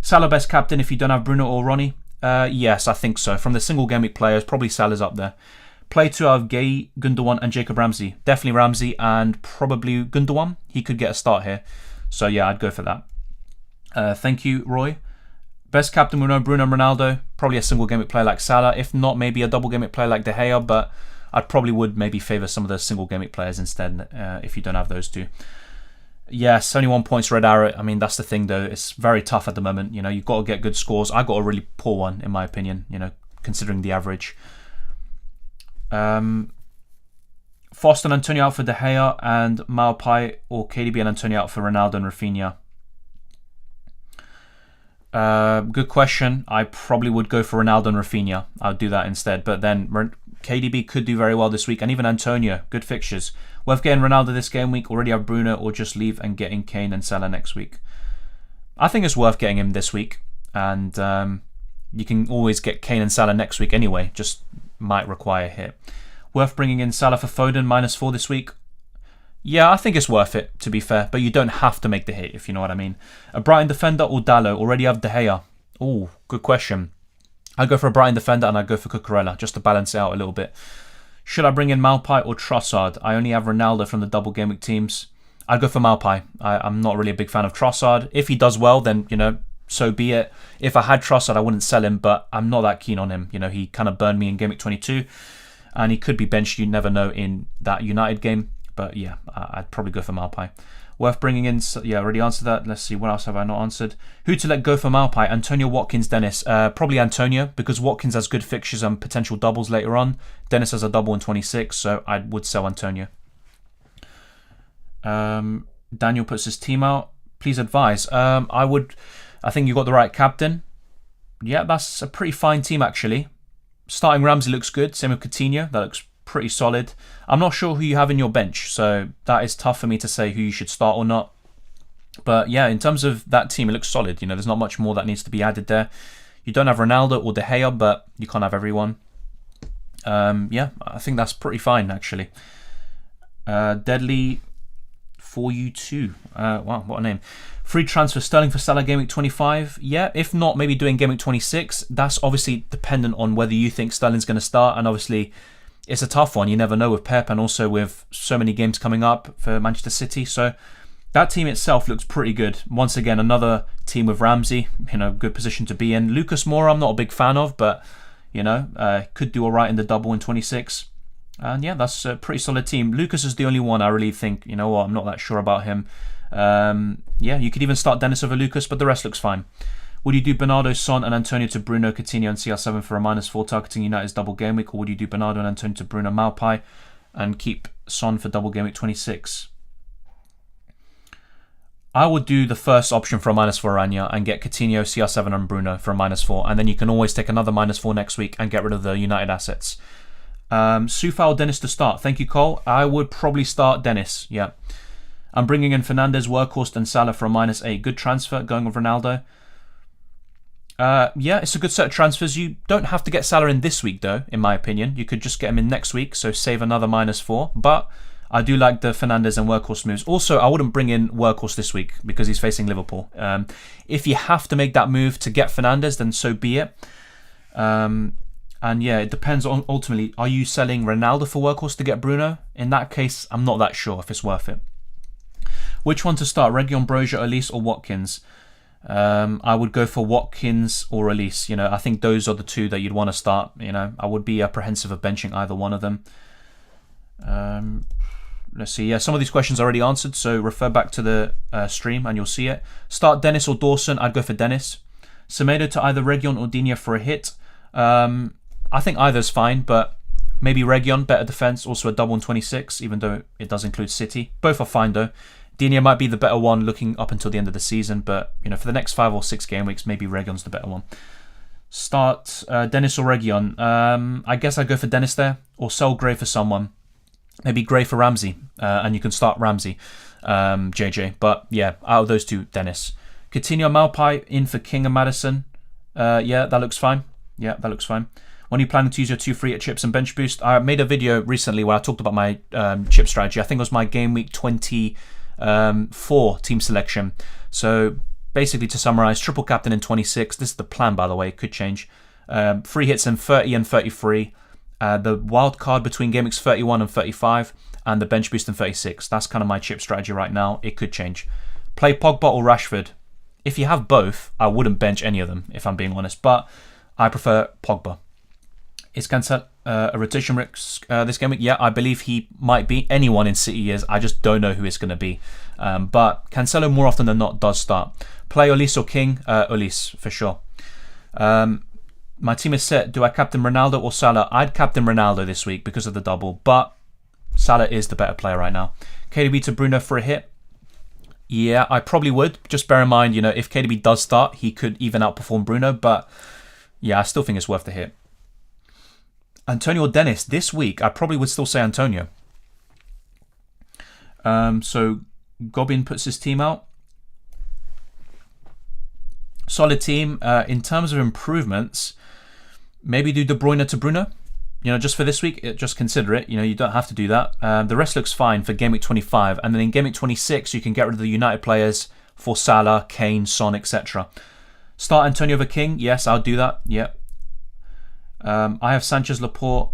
Salah best captain if you don't have Bruno or Ronnie? Yes, I think so. From the single game week players, probably Salah's up there. Play 2 out of Gay, Gundogan and Jacob Ramsey. Definitely Ramsey and probably Gundogan. He could get a start here. So yeah, I'd go for that. Thank you, Roy. Best captain, we know Bruno, Ronaldo. Probably a single game week player like Salah. If not, maybe a double game week player like De Gea, but I probably would maybe favour some of the single game week players instead if you don't have those two. Yes, only 1 point, Red Arrow. I mean, that's the thing though. It's very tough at the moment. You've got to get good scores. I got a really poor one in my opinion, considering the average. Foster and Antonio out for De Gea, and Maupay or KDB and Antonio out for Ronaldo and Rafinha. Good question. I probably would go for Ronaldo and Rafinha. I would do that instead. But then KDB could do very well this week, and even Antonio. Good fixtures. Worth getting Ronaldo this game week. Already have Bruno, or just leave and getting Kane and Salah next week. I think it's worth getting him this week, and you can always get Kane and Salah next week anyway. Just might require a hit. Worth bringing in Salah for Foden -4 this week. Yeah, I think it's worth it, to be fair, but you don't have to make the hit, if you know what I mean. A Brighton defender or Dallo? Already have De Gea. Oh, good question. I'd go for a Brighton defender and I'd go for Cucurella, just to balance it out a little bit. Should I bring in Maupay or Trossard? I only have Ronaldo from the double game week teams. I'd go for Maupay. I'm not really a big fan of Trossard. If he does well, then, so be it. If I had Trossard, I wouldn't sell him, but I'm not that keen on him. He kind of burned me in game week 22. And he could be benched, you never know, in that United game. But yeah, I'd probably go for Maupay. Worth bringing in, yeah, I already answered that. Let's see, what else have I not answered? Who to let go for Maupay? Antonio, Watkins, Dennis. Probably Antonio, because Watkins has good fixtures and potential doubles later on. Dennis has a double in 26, so I would sell Antonio. Daniel puts his team out. Please advise. I think you got the right captain. Yeah, that's a pretty fine team, actually. Starting Ramsey looks good. Same with Coutinho. That looks pretty solid. I'm not sure who you have in your bench, so that is tough for me to say who you should start or not. But yeah, in terms of that team, it looks solid. There's not much more that needs to be added there. You don't have Ronaldo or De Gea, but you can't have everyone. Yeah, I think that's pretty fine, actually. Deadly for you too. Wow, what a name. Free transfer Sterling for Salah game week 25. Yeah, if not, maybe doing game week 26. That's obviously dependent on whether you think Sterling's going to start, and obviously it's a tough one. You never know with Pep, and also with so many games coming up for Manchester City. So that team itself looks pretty good. Once again, another team with Ramsey, good position to be in. Lucas Moura, I'm not a big fan of, but could do all right in the double in 26. And yeah, that's a pretty solid team. Lucas is the only one I really think, I'm not that sure about him. Yeah, you could even start Dennis over Lucas, but the rest looks fine. Would you do Bernardo, Son and Antonio to Bruno, Coutinho and CR7 for a -4 targeting United's double game week? Or would you do Bernardo and Antonio to Bruno, Maupay and keep Son for double game week 26? I would do the first option for a -4 Rania and get Coutinho, CR7 and Bruno for a -4, and then you can always take another -4 next week and get rid of the United assets. Soufal, Dennis to start. Thank you, Cole. I would probably start Dennis, yeah. I'm bringing in Fernandes, Workhorst and Salah for a -8. Good transfer, going with Ronaldo. Yeah, it's a good set of transfers. You don't have to get Salah in this week, though, in my opinion. You could just get him in next week, so save another -4. But I do like the Fernandes and Workhorst moves. Also, I wouldn't bring in Workhorst this week because he's facing Liverpool. If you have to make that move to get Fernandes, then so be it. And yeah, it depends on, ultimately, are you selling Ronaldo for Workhorst to get Bruno? In that case, I'm not that sure if it's worth it. Which one to start, Reguilon, Broja, Elise or Watkins? I would go for Watkins or Elise. I think those are the two that you'd want to start. I would be apprehensive of benching either one of them. Let's see. Yeah, some of these questions are already answered, so refer back to the stream and you'll see it. Start Dennis or Dawson. I'd go for Dennis. Semedo to either Reguilon or Digne for a hit. I think either's fine, but maybe Reguilon, better defense, also a double in 26, even though it does include City. Both are fine though. Digne might be the better one looking up until the end of the season, but for the next 5 or 6 game weeks, maybe Reguilon's the better one. Start Dennis or Reguilon. I guess I'd go for Dennis there, or sell Gray for someone. Maybe Gray for Ramsey, and you can start Ramsey, JJ. But yeah, out of those two, Dennis. Coutinho, Maupay in for King and Maddison. Yeah, that looks fine. Yeah, that looks fine. When are you planning to use your 2 free hit chips and bench boost? I made a video recently where I talked about my chip strategy. I think it was my game week 24 team selection. So basically, to summarize, triple captain in 26. This is the plan, by the way. It could change. Free hits in 30 and 33. The wild card between game weeks 31 and 35, and the bench boost in 36. That's kind of my chip strategy right now. It could change. Play Pogba or Rashford. If you have both, I wouldn't bench any of them, if I'm being honest. But I prefer Pogba. Is Cancelo a rotation risk this game week? Yeah, I believe he might be. Anyone in City is. I just don't know who it's going to be. But Cancelo, more often than not, does start. Play Olise or King? Olise, for sure. My team is set. Do I captain Ronaldo or Salah? I'd captain Ronaldo this week because of the double, but Salah is the better player right now. KDB to Bruno for a hit. Yeah, I probably would. Just bear in mind, you know, if KDB does start, he could even outperform Bruno, but yeah, I still think it's worth the hit. Antonio or Dennis, this week, I probably would still say Antonio. So Gobbin puts his team out. Solid team. In terms of improvements, maybe do De Bruyne to Bruno. You know, just for this week, just consider it. You know, you don't have to do that. The rest looks fine for Game Week 25. And then in Game Week 26, you can get rid of the United players for Salah, Kane, Son, etc. Start Antonio over King. Yes, I'll do that. Yeah. I have Sanchez, Laporte.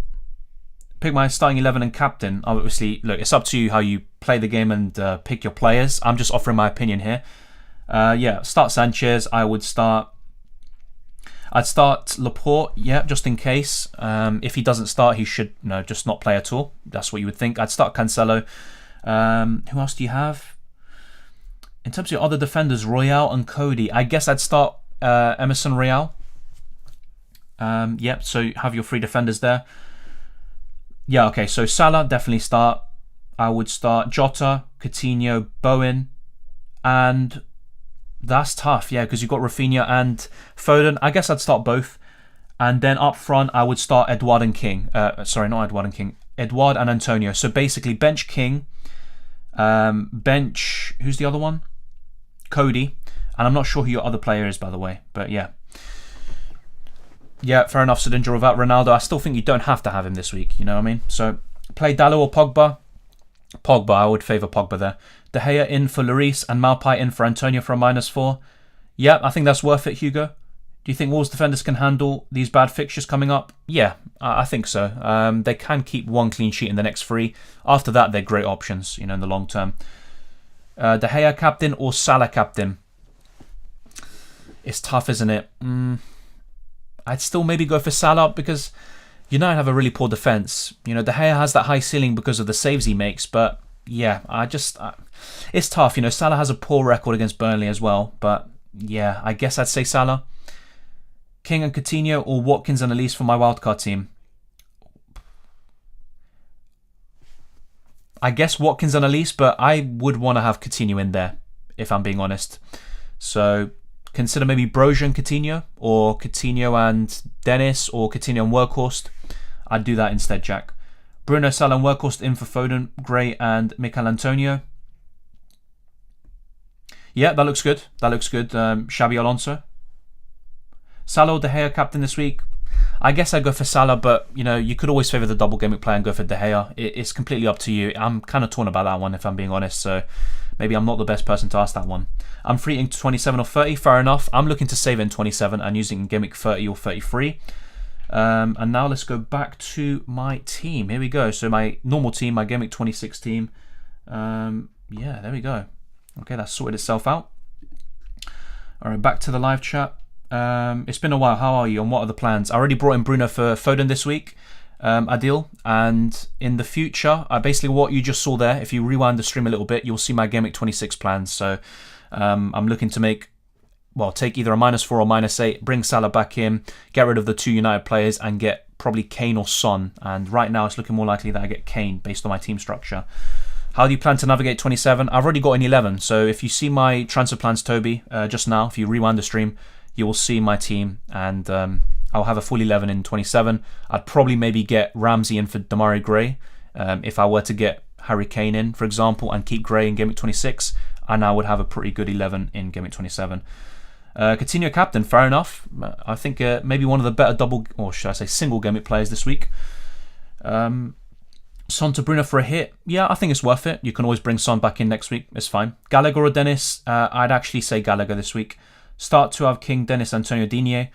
Pick my starting 11 and captain. Obviously, look, it's up to you how you play the game and pick your players. I'm just offering my opinion here. Yeah, start Sanchez. I'd start Laporte, yeah, just in case. If he doesn't start, he should just not play at all. That's what you would think. I'd start Cancelo. Who else do you have? In terms of your other defenders, Royale and Cody, I guess I'd start Emerson Royale. Yep, so you have your three defenders there. Yeah, okay, so Salah, definitely start. I would start Jota, Coutinho, Bowen, and that's tough, yeah, because you've got Rafinha and Foden. I guess I'd start both. And then up front, I would start Edouard and King. Sorry, not Edouard and King. Edouard and Antonio. So basically, bench King. Bench, who's the other one? Cody. And I'm not sure who your other player is, by the way. But yeah. Yeah, fair enough. So then draw without Ronaldo. I still think you don't have to have him this week. You know what I mean? So play Dalot or Pogba. Pogba, I would favour Pogba there. De Gea in for Lloris and Malpai in for Antonio for a -4. Yeah, I think that's worth it, Hugo. Do you think Wolves defenders can handle these bad fixtures coming up? Yeah, I think so. They can keep one clean sheet in the next 3. After that, they're great options, you know, in the long term. De Gea captain or Salah captain? It's tough, isn't it? I'd still maybe go for Salah because United have a really poor defence. You know, De Gea has that high ceiling because of the saves he makes, but yeah, it's tough. You know, Salah has a poor record against Burnley as well, but yeah, I guess I'd say Salah. King and Coutinho or Watkins and Elise for my wildcard team? I guess Watkins and Elise, but I would want to have Coutinho in there, if I'm being honest. So consider maybe Broja and Coutinho, or Coutinho and Dennis, or Coutinho and Workhorst. I'd do that instead, Jack. Bruno, Salah and Workhorst in for Foden, Gray and Mikel Antonio. Yeah, that looks good. That looks good. Xabi Alonso. Salah or De Gea captain this week? I guess I'd go for Salah, but you know, you could always favour the double Gameweek play and go for De Gea. It's completely up to you. I'm kind of torn about that one, if I'm being honest, so maybe I'm not the best person to ask that one. I'm free in 27 or 30, fair enough. I'm looking to save in 27 and using in Gameweek 30 or 33. And now let's go back to my team. Here we go. So my normal team, my Gameweek 26 team. Yeah, there we go. Okay, that's sorted itself out. All right, back to the live chat. It's been a while. How are you? And what are the plans? I already brought in Bruno for Foden this week, Adil. And in the future, basically what you just saw there, if you rewind the stream a little bit, you'll see my Gameweek 26 plans. So I'm looking to take either a -4 or -8, bring Salah back in, get rid of the 2 United players, and get probably Kane or Son. And right now, it's looking more likely that I get Kane based on my team structure. How do you plan to navigate 27? I've already got an 11. So if you see my transfer plans, Toby, just now, if you rewind the stream, you will see my team, and I'll have a full 11 in 27. I'd probably maybe get Ramsey in for Demarai Gray. If I were to get Harry Kane in, for example, and keep Gray in Game Week 26, and I would have a pretty good 11 in Game Week 27. Coutinho captain, fair enough. I think maybe one of the better double, or should I say single Game Week players this week. Son to Bruno for a hit. Yeah, I think it's worth it. You can always bring Son back in next week. It's fine. Gallagher or Dennis? I'd actually say Gallagher this week. Start to have King, Dennis, Antonio, Digne.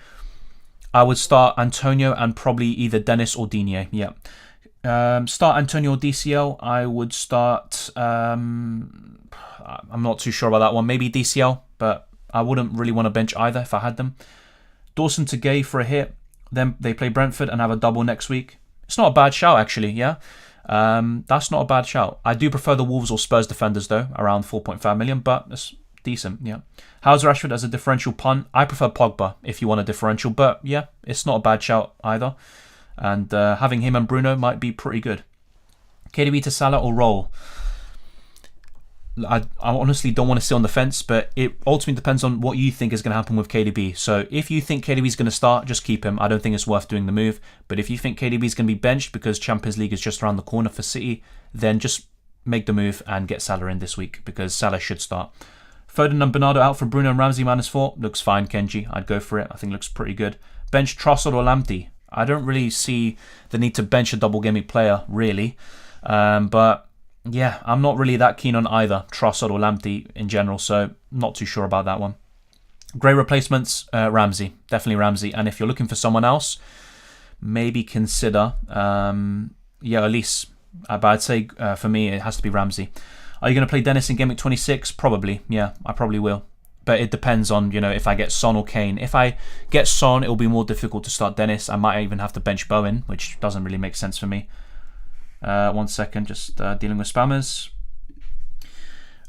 I would start Antonio and probably either Dennis or Digne. Yeah. Start Antonio or DCL. I would start... I'm not too sure about that one. Maybe DCL, but I wouldn't really want to bench either if I had them. Dawson to Gay for a hit. Then they play Brentford and have a double next week. It's not a bad shout, actually, yeah? That's not a bad shout. I do prefer the Wolves or Spurs defenders, though, around 4.5 million, but it's decent, yeah. How's Rashford as a differential punt? I prefer Pogba if you want a differential, but yeah, it's not a bad shout either. And having him and Bruno might be pretty good. KDB to Salah or roll? I honestly don't want to sit on the fence, but it ultimately depends on what you think is going to happen with KDB. So if you think KDB is going to start, just keep him. I don't think it's worth doing the move. But if you think KDB is going to be benched because Champions League is just around the corner for City, then just make the move and get Salah in this week because Salah should start. Foden and Bernardo out for Bruno and Ramsey -4. Looks fine, Kenji. I'd go for it. I think it looks pretty good. Bench Trossard or Lamptey? I don't really see the need to bench a double gameweek player, really. But yeah, I'm not really that keen on either Trossard or Lamptey in general, so not too sure about that one. Grey replacements, Ramsey. Definitely Ramsey. And if you're looking for someone else, maybe consider, Elise. But I'd say for me, it has to be Ramsey. Are you going to play Dennis in Game Week 26? Probably. Yeah, I probably will. But it depends on, if I get Son or Kane. If I get Son, it'll be more difficult to start Dennis. I might even have to bench Bowen, which doesn't really make sense for me. 1 second, just dealing with spammers.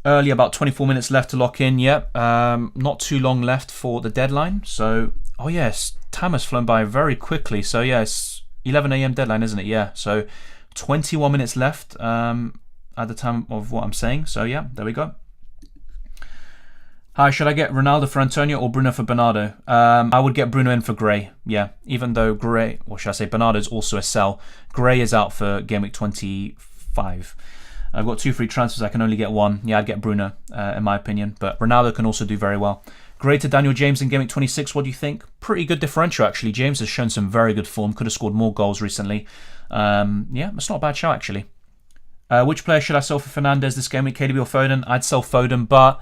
Early, about 24 minutes left to lock in. Yep, not too long left for the deadline. So, oh yes, time has flown by very quickly. So yeah, it's 11 AM deadline, isn't it? Yeah, so 21 minutes left at the time of what I'm saying. So yeah, there we go. Hi, should I get Ronaldo for Antonio or Bruno for Bernardo? I would get Bruno in for Gray, yeah. Even though Gray, or should I say Bernardo is also a sell. Gray is out for Game Week 25. I've got 2 free transfers, I can only get 1. Yeah, I'd get Bruno, in my opinion. But Ronaldo can also do very well. Gray to Daniel James in Game Week 26, what do you think? Pretty good differential, actually. James has shown some very good form, could have scored more goals recently. Yeah, it's not a bad show, actually. Which player should I sell for Fernandes this game week, KDB or Foden? I'd sell Foden, but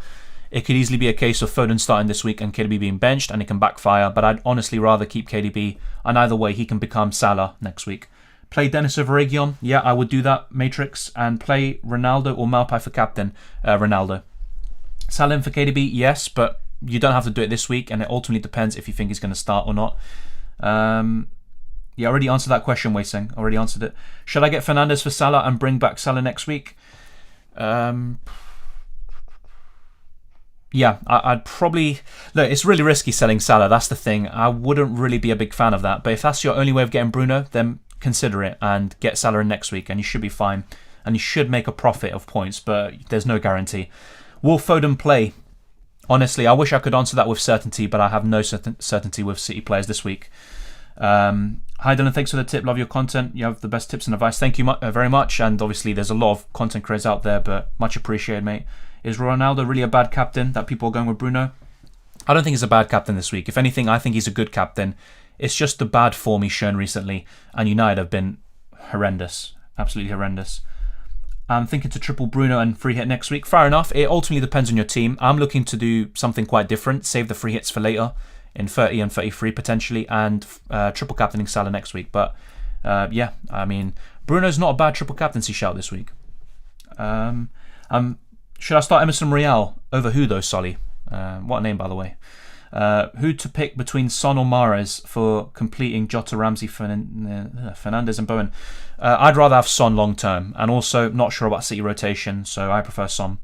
it could easily be a case of Foden starting this week and KDB being benched, and it can backfire. But I'd honestly rather keep KDB, and either way, he can become Salah next week. Play Dennis over Reguilon? Yeah, I would do that, Matrix. And play Ronaldo or Malpai for captain? Ronaldo. Salah in for KDB? Yes, but you don't have to do it this week, and it ultimately depends if you think he's going to start or not. Yeah, I already answered that question, Wei Seng. Already answered it. Should I get Fernandes for Salah and bring back Salah next week? Yeah, I'd probably... Look, it's really risky selling Salah, that's the thing. I wouldn't really be a big fan of that. But if that's your only way of getting Bruno, then consider it and get Salah in next week and you should be fine. And you should make a profit of points, but there's no guarantee. Will Foden play? Honestly, I wish I could answer that with certainty, but I have no certainty with City players this week. Hi Dylan, thanks for the tip. Love your content. You have the best tips and advice. Thank you very much. And obviously there's a lot of content creators out there, but much appreciated, mate. Is Ronaldo really a bad captain that people are going with Bruno? I don't think he's a bad captain this week. If anything, I think he's a good captain. It's just the bad form he's shown recently, and United have been horrendous. Absolutely horrendous. I'm thinking to triple Bruno and free hit next week. Fair enough. It ultimately depends on your team. I'm looking to do something quite different. Save the free hits for later in 30 and 33 potentially, and triple captaining Salah next week. But yeah, I mean, Bruno's not a bad triple captaincy shout this week. Should I start Emerson Royale over who though, Solly? What a name, by the way. Who to pick between Son or Mahrez for completing Jota, Ramsey, Fernandes and Bowen? I'd rather have Son long term, and also not sure about City rotation, so I prefer Son.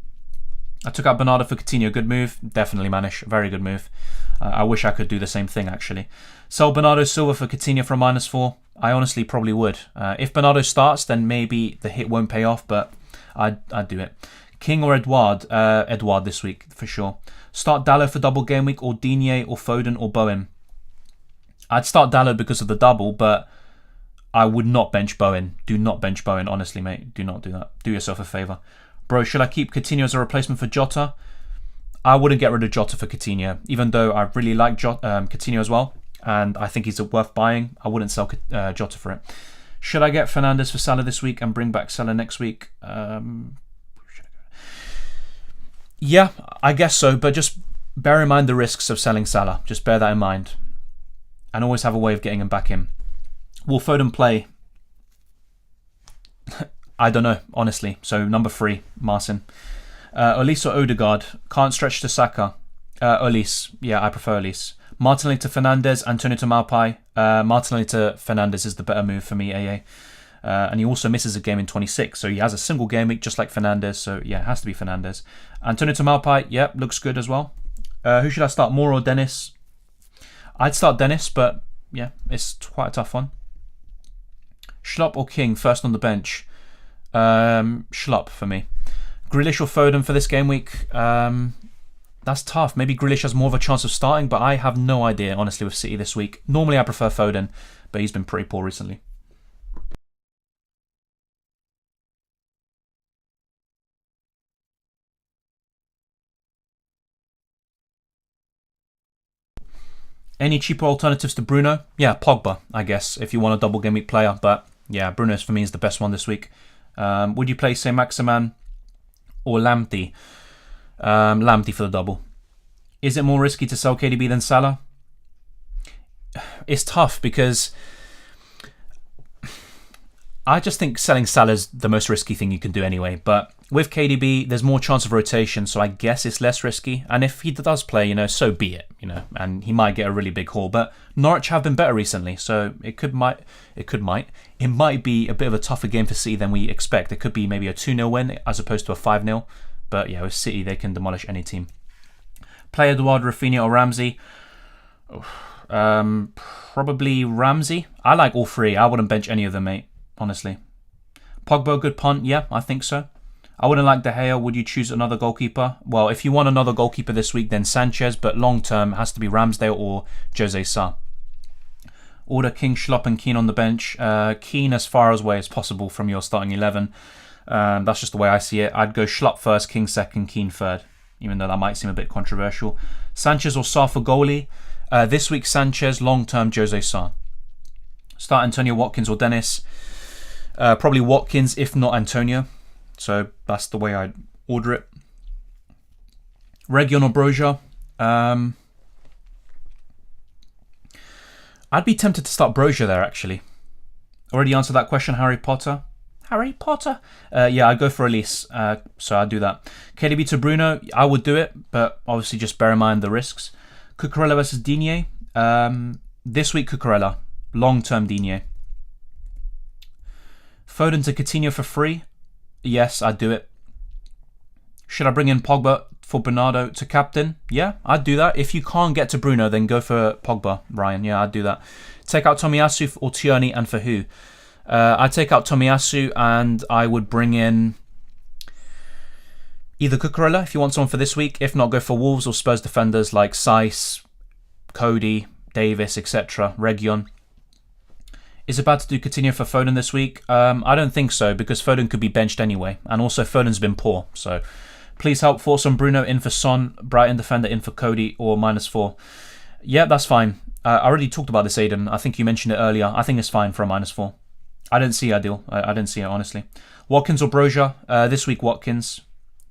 I took out Bernardo for Coutinho. Good move. Definitely Manish. Very good move. I wish I could do the same thing, actually. Sell Bernardo Silva for Coutinho for a -4. I honestly probably would. If Bernardo starts, then maybe the hit won't pay off, but I'd do it. King or Edouard? Edouard this week, for sure. Start Dallo for double game week, or Digne, or Foden, or Bowen. I'd start Dallo because of the double, but I would not bench Bowen. Do not bench Bowen, honestly, mate. Do not do that. Do yourself a favour. Bro, should I keep Coutinho as a replacement for Jota? I wouldn't get rid of Jota for Coutinho, even though I really like Coutinho as well, and I think he's worth buying. I wouldn't sell Jota for it. Should I get Fernandes for Salah this week and bring back Salah next week? Yeah, I guess so, but just bear in mind the risks of selling Salah. Just bear that in mind. And always have a way of getting him back in. Will Foden play? I don't know, honestly. So, number 3, Marcin. Olise or Odegaard? Can't stretch to Saka. Olise. Yeah, I prefer Olise. Martinelli to Fernandes, Antonio to Malpai. Martinelli to Fernandes is the better move for me, AA. And he also misses a game in 26. So he has a single game week, just like Fernandes. So yeah, it has to be Fernandes. Antonio Tamalpai, yep, looks good as well. Who should I start, Moore or Dennis? I'd start Dennis, but yeah, it's quite a tough one. Schlupp or King, first on the bench? Schlupp for me. Grealish or Foden for this game week? That's tough. Maybe Grealish has more of a chance of starting, but I have no idea, honestly, with City this week. Normally I prefer Foden, but he's been pretty poor recently. Any cheaper alternatives to Bruno? Yeah, Pogba, I guess, if you want a double game week player. But yeah, Bruno for me is the best one this week. Would you play, say, Maximan or Lamptey? Lamptey for the double. Is it more risky to sell KDB than Salah? It's tough because I just think selling Salah is the most risky thing you can do anyway. But with KDB, there's more chance of rotation, so I guess it's less risky. And if he does play, so be it, and he might get a really big haul. But Norwich have been better recently, so it might be a bit of a tougher game for City than we expect. It could be maybe a 2-0 win as opposed to a 5-0. But yeah, with City, they can demolish any team. Play Eduardo, Rafinha or Ramsey? Probably Ramsey. I like all three. I wouldn't bench any of them, mate, honestly. Pogba, good punt? Yeah, I think so. I wouldn't like De Gea. Would you choose another goalkeeper? Well, if you want another goalkeeper this week, then Sanchez, but long term has to be Ramsdale or Jose Sa. Order King, Schlupp and Keane on the bench. Keane as far away as possible from your starting 11. That's just the way I see it. I'd go Schlupp first, King second, Keane third, even though that might seem a bit controversial. Sanchez or Sa for goalie? This week Sanchez, long term Jose Sa. Start Antonio, Watkins or Dennis? Probably Watkins, if not Antonio. So that's the way I'd order it. Region or Broja? I'd be tempted to start Broja there, actually. Already answered that question, Harry Potter. Harry Potter? Yeah, I'd go for Elise, so I'd do that. KDB to Bruno, I would do it, but obviously just bear in mind the risks. Cucurella versus Digne. This week, Cucurella. Long-term Digne. Foden to Coutinho for free? Yes, I'd do it. Should I bring in Pogba for Bernardo to captain? Yeah, I'd do that. If you can't get to Bruno, then go for Pogba, Ryan. Yeah, I'd do that. Take out Tomiyasu or Tierney, and for who? I'd take out Tomiyasu and I would bring in either Cucurella if you want someone for this week. If not, go for Wolves or Spurs defenders like Saiss, Cody, Davis, etc. Region. Is it bad to do Coutinho for Foden this week? I don't think so, because Foden could be benched anyway. And also Foden's been poor. So please help. Force on Bruno, in for Son. Brighton defender, in for Cody, or -4. Yeah, that's fine. I already talked about this, Aiden. I think you mentioned it earlier. I think it's fine for a -4. I didn't see ideal. I didn't see it, honestly. Watkins or Broja? This week, Watkins.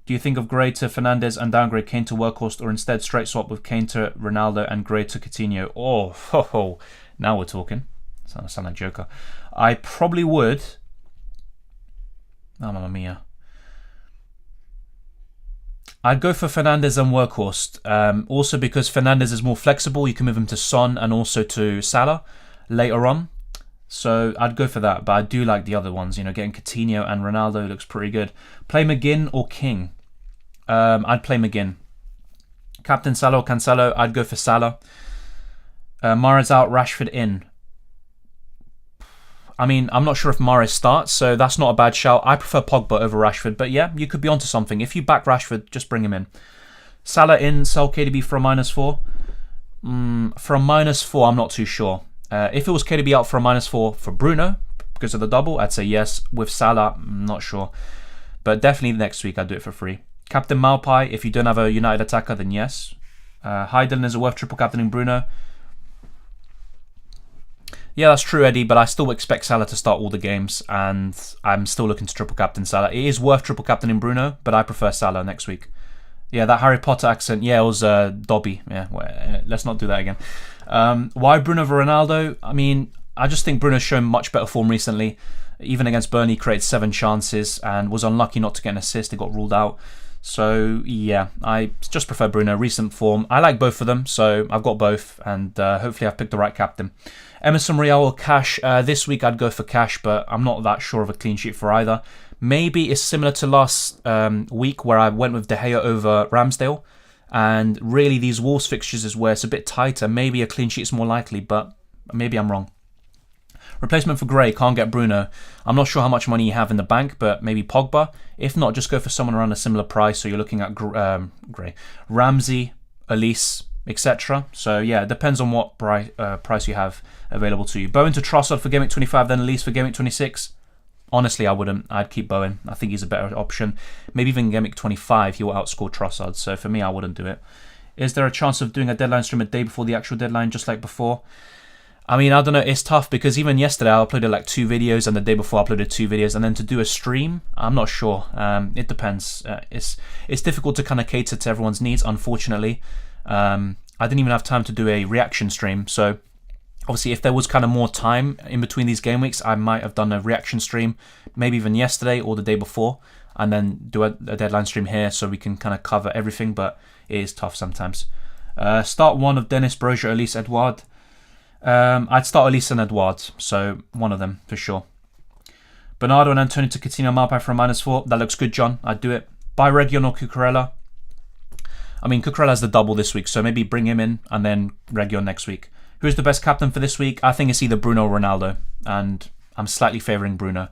Do you think of Gray to Fernandes and downgrade Kane to Workhorse, or instead straight swap with Kane to Ronaldo and Gray to Coutinho? Oh, now we're talking. I sound like Joker. I probably would. Oh, mamma mia. I'd go for Fernandes and Workhorse. Also because Fernandes is more flexible. You can move him to Son and also to Salah later on. So I'd go for that. But I do like the other ones. Getting Coutinho and Ronaldo looks pretty good. Play McGinn or King? I'd play McGinn. Captain Salah or Cancelo? I'd go for Salah. Mahrez out, Rashford in. I mean, I'm not sure if Mahrez starts, so that's not a bad shout. I prefer Pogba over Rashford, but yeah, you could be onto something. If you back Rashford, just bring him in. Salah in, sell KDB for a -4. For a -4, I'm not too sure. If it was KDB out for a -4 for Bruno, because of the double, I'd say yes. With Salah, I'm not sure. But definitely next week, I'd do it for free. Captain Malpai, if you don't have a United attacker, then yes. Dylan, is it worth triple captaining Bruno? Yeah, that's true, Eddie, but I still expect Salah to start all the games, and I'm still looking to triple captain Salah. It is worth triple captaining Bruno, but I prefer Salah next week. Yeah, that Harry Potter accent, yeah, it was Dobby. Yeah, let's not do that again. Why Bruno over Ronaldo? I mean, I just think Bruno's shown much better form recently. Even against Burnley, created 7 chances and was unlucky not to get an assist. It got ruled out. So, yeah, I just prefer Bruno. Recent form. I like both of them, so I've got both, and hopefully I've picked the right captain. Emerson Royale or Cash? This week I'd go for Cash, but I'm not that sure of a clean sheet for either. Maybe it's similar to last week where I went with De Gea over Ramsdale. And really these Wolves fixtures is where it's a bit tighter. Maybe a clean sheet is more likely, but maybe I'm wrong. Replacement for Gray, can't get Bruno. I'm not sure how much money you have in the bank, but maybe Pogba. If not, just go for someone around a similar price. So you're looking at Gray, Ramsey, Elise, etc. So yeah, it depends on what price you have available to you. Bowen to Trossard for Game Week 25, then Elise for Game Week 26. Honestly, I wouldn't. I'd keep Bowen. I think he's a better option. Maybe even Game Week 25, he will outscore Trossard. So for me, I wouldn't do it. Is there a chance of doing a deadline stream a day before the actual deadline, just like before? I mean, I don't know, it's tough because even yesterday I uploaded like 2 videos and the day before I uploaded 2 videos, and then to do a stream, I'm not sure. It depends. It's difficult to kind of cater to everyone's needs, unfortunately. I didn't even have time to do a reaction stream, so obviously if there was kind of more time in between these game weeks, I might have done a reaction stream, maybe even yesterday or the day before, and then do a deadline stream here so we can kind of cover everything, but it is tough sometimes. Start one of Dennis, Brozier, Elise, Edouard. I'd start Elise and Edouard, so one of them for sure. Bernardo and Antonio to Coutinho, Malpai for a -4. That looks good, John. I'd do it. Buy Region or Cucurella. I mean, Cucurella has the double this week, so maybe bring him in and then Region next week. Who's the best captain for this week? I think it's either Bruno or Ronaldo, and I'm slightly favouring Bruno.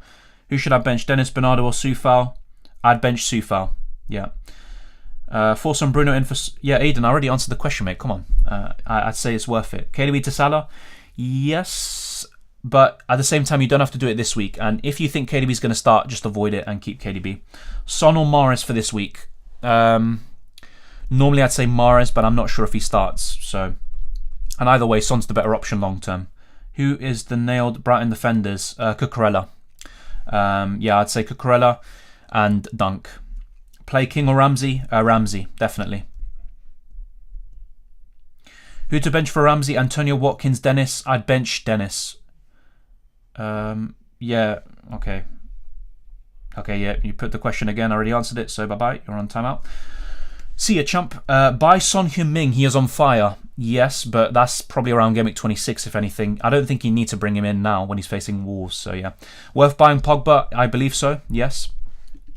Who should I bench? Dennis, Bernardo or Soufal? I'd bench Soufal. Yeah. Force on Bruno in for... Yeah, Aiden, I already answered the question, mate. Come on. I'd say it's worth it. KDB to Salah? Yes. But at the same time, you don't have to do it this week. And if you think KDB is going to start, just avoid it and keep KDB. Son or Mahrez for this week? Normally, I'd say Mahrez, but I'm not sure if he starts. So, and either way, Son's the better option long term. Who is the nailed Brighton defenders? Cucurella. Yeah, I'd say Cucurella and Dunk. Play King or Ramsey? Ramsey, definitely. Who to bench for Ramsey? Antonio, Watkins, Dennis. I'd bench Dennis. Yeah, okay. Okay, yeah, you put the question again. I already answered it, so bye-bye. You're on timeout. See ya, chump. Buy Son Heung-min. He is on fire. Yes, but that's probably around Game Week 26, if anything. I don't think you need to bring him in now when he's facing Wolves, so yeah. Worth buying Pogba? I believe so, yes.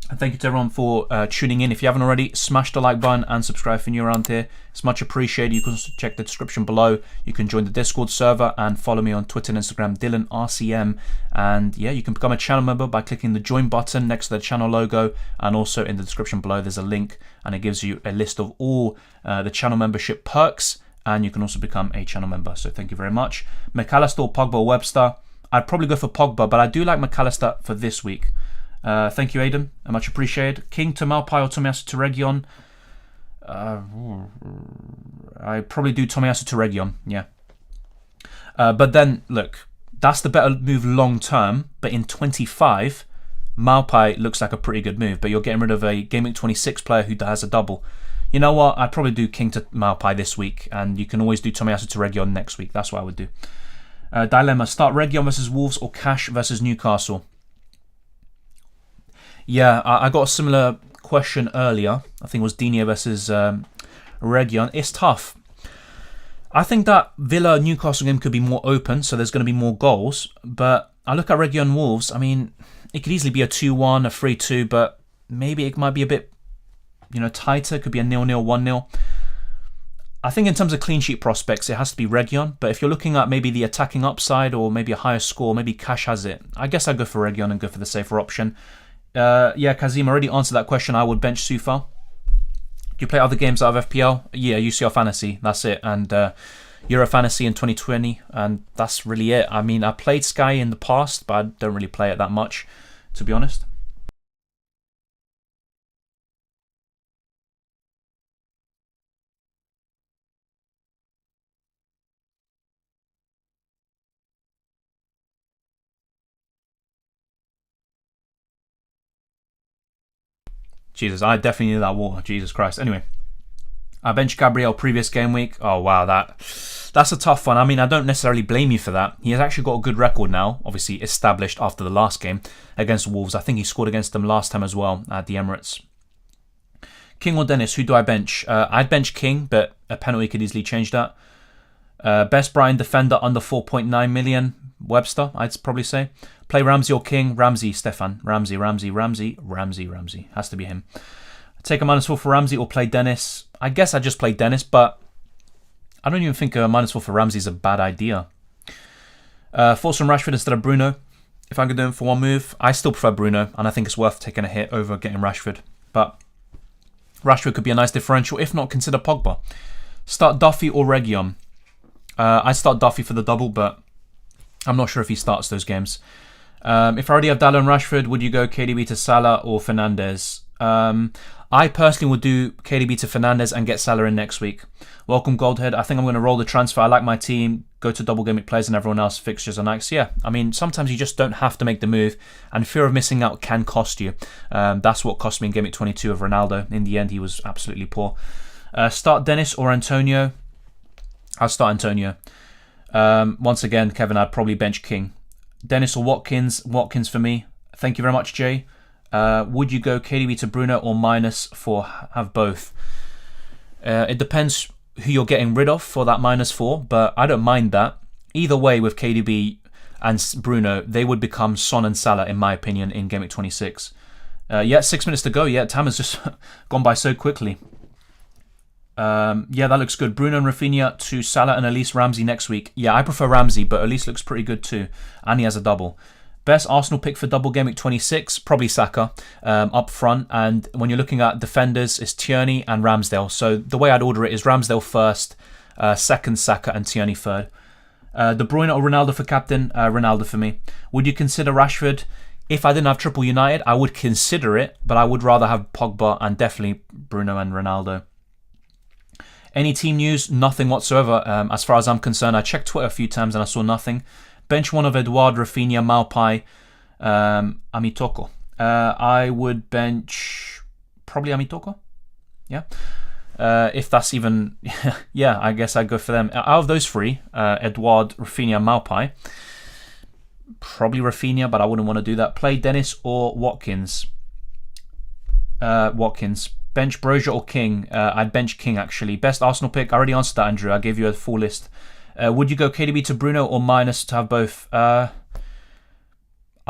And thank you to everyone for tuning in. If you haven't already, smash the like button and subscribe if you're new around here. It's much appreciated. You can also check the description below. You can join the Discord server and follow me on Twitter and Instagram, DylanRCM. And yeah, you can become a channel member by clicking the join button next to the channel logo. And also in the description below, there's a link and it gives you a list of all the channel membership perks. And you can also become a channel member. So thank you very much. McAllister or Pogba or Webster? I'd probably go for Pogba, but I do like McAllister for this week. Thank you, Aiden. Much appreciated. King to Malpai or Tomiyasu to Region? I probably do Tomiyasu to Region, yeah. But then, look, that's the better move long term. But in 25, Malpai looks like a pretty good move. But you're getting rid of a Game Week 26 player who has a double. You know what? I'd probably do King to Malpai this week. And you can always do Tomiyasu to Region next week. That's what I would do. Dilemma. Start Region versus Wolves or Cash versus Newcastle? Yeah, I got a similar question earlier. I think it was Digne versus Region. It's tough. I think that Villa-Newcastle game could be more open, so there's going to be more goals. But I look at Region Wolves, I mean, it could easily be a 2-1, a 3-2, but maybe it might be a bit, tighter. It could be a 0-0, 1-0. I think in terms of clean sheet prospects, it has to be Region. But if you're looking at maybe the attacking upside or maybe a higher score, maybe Cash has it. I guess I'd go for Region and go for the safer option. Yeah, Kazim, already answered that question. I would bench Soufal. Do you play other games out of FPL? Yeah, UCL Fantasy, that's it. And Euro Fantasy in 2020, and that's really it. I mean, I played Sky in the past, but I don't really play it that much, to be honest. Jesus, I definitely need that water. Jesus Christ. Anyway, I benched Gabriel previous game week. Oh, wow, that's a tough one. I mean, I don't necessarily blame you for that. He has actually got a good record now, obviously established after the last game against Wolves. I think he scored against them last time as well at the Emirates. King or Dennis, who do I bench? I'd bench King, but a penalty could easily change that. Best Brighton defender under 4.9 million. Webster, I'd probably say. Play Ramsey or King. Ramsey, Stefan. Ramsey. Has to be him. Take a -4 for Ramsey or play Dennis. I guess I'd just play Dennis, but I don't even think a -4 for Ramsey is a bad idea. Force from Rashford instead of Bruno. If I could do it for one move, I still prefer Bruno, and I think it's worth taking a hit over getting Rashford. But Rashford could be a nice differential. If not, consider Pogba. Start Duffy or Reguilon. I start Duffy for the double, but I'm not sure if he starts those games. If I already have Dallo and Rashford, would you go KDB to Salah or Fernandes? I personally would do KDB to Fernandes and get Salah in next week. Welcome, Goldhead. I think I'm going to roll the transfer. I like my team. Go to Double Gameweek players and everyone else. Fixtures are nice. Yeah, I mean, sometimes you just don't have to make the move, and fear of missing out can cost you. That's what cost me in Game Week 22 of Ronaldo. In the end, he was absolutely poor. Start Dennis or Antonio? I'll start Antonio. Once again, Kevin, I'd probably bench King. Dennis or Watkins? Watkins for me. Thank you very much, Jay. Would you go KDB to Bruno or -4? Have both. It depends who you're getting rid of for that -4, but I don't mind that. Either way, with KDB and Bruno, they would become Son and Salah, in my opinion, in Game Week 26. Yeah, 6 minutes to go. Yeah, time has just gone by so quickly. Yeah, that looks good. Bruno and Rafinha to Salah and Elise Ramsey next week. Yeah, I prefer Ramsey, but Elise looks pretty good too. And he has a double. Best Arsenal pick for Double Game Week 26, probably Saka up front. And when you're looking at defenders, it's Tierney and Ramsdale. So the way I'd order it is Ramsdale first, second Saka, and Tierney third. De Bruyne or Ronaldo for captain? Ronaldo for me. Would you consider Rashford? If I didn't have triple United, I would consider it, but I would rather have Pogba and definitely Bruno and Ronaldo. Any team news? Nothing whatsoever. As far as I'm concerned, I checked Twitter a few times and I saw nothing. Bench one of Edouard, Rafinha, Maupai, Amitoko. I would bench probably Amitoko. Yeah. If that's even... yeah, I guess I'd go for them. Out of those three, Edouard, Rafinha, Maupai, probably Rafinha, but I wouldn't want to do that. Play Dennis or Watkins. Watkins. Bench Brozier or King? I'd bench King, actually. Best Arsenal pick? I already answered that, Andrew. I gave you a full list. Would you go KDB to Bruno or minus to have both? I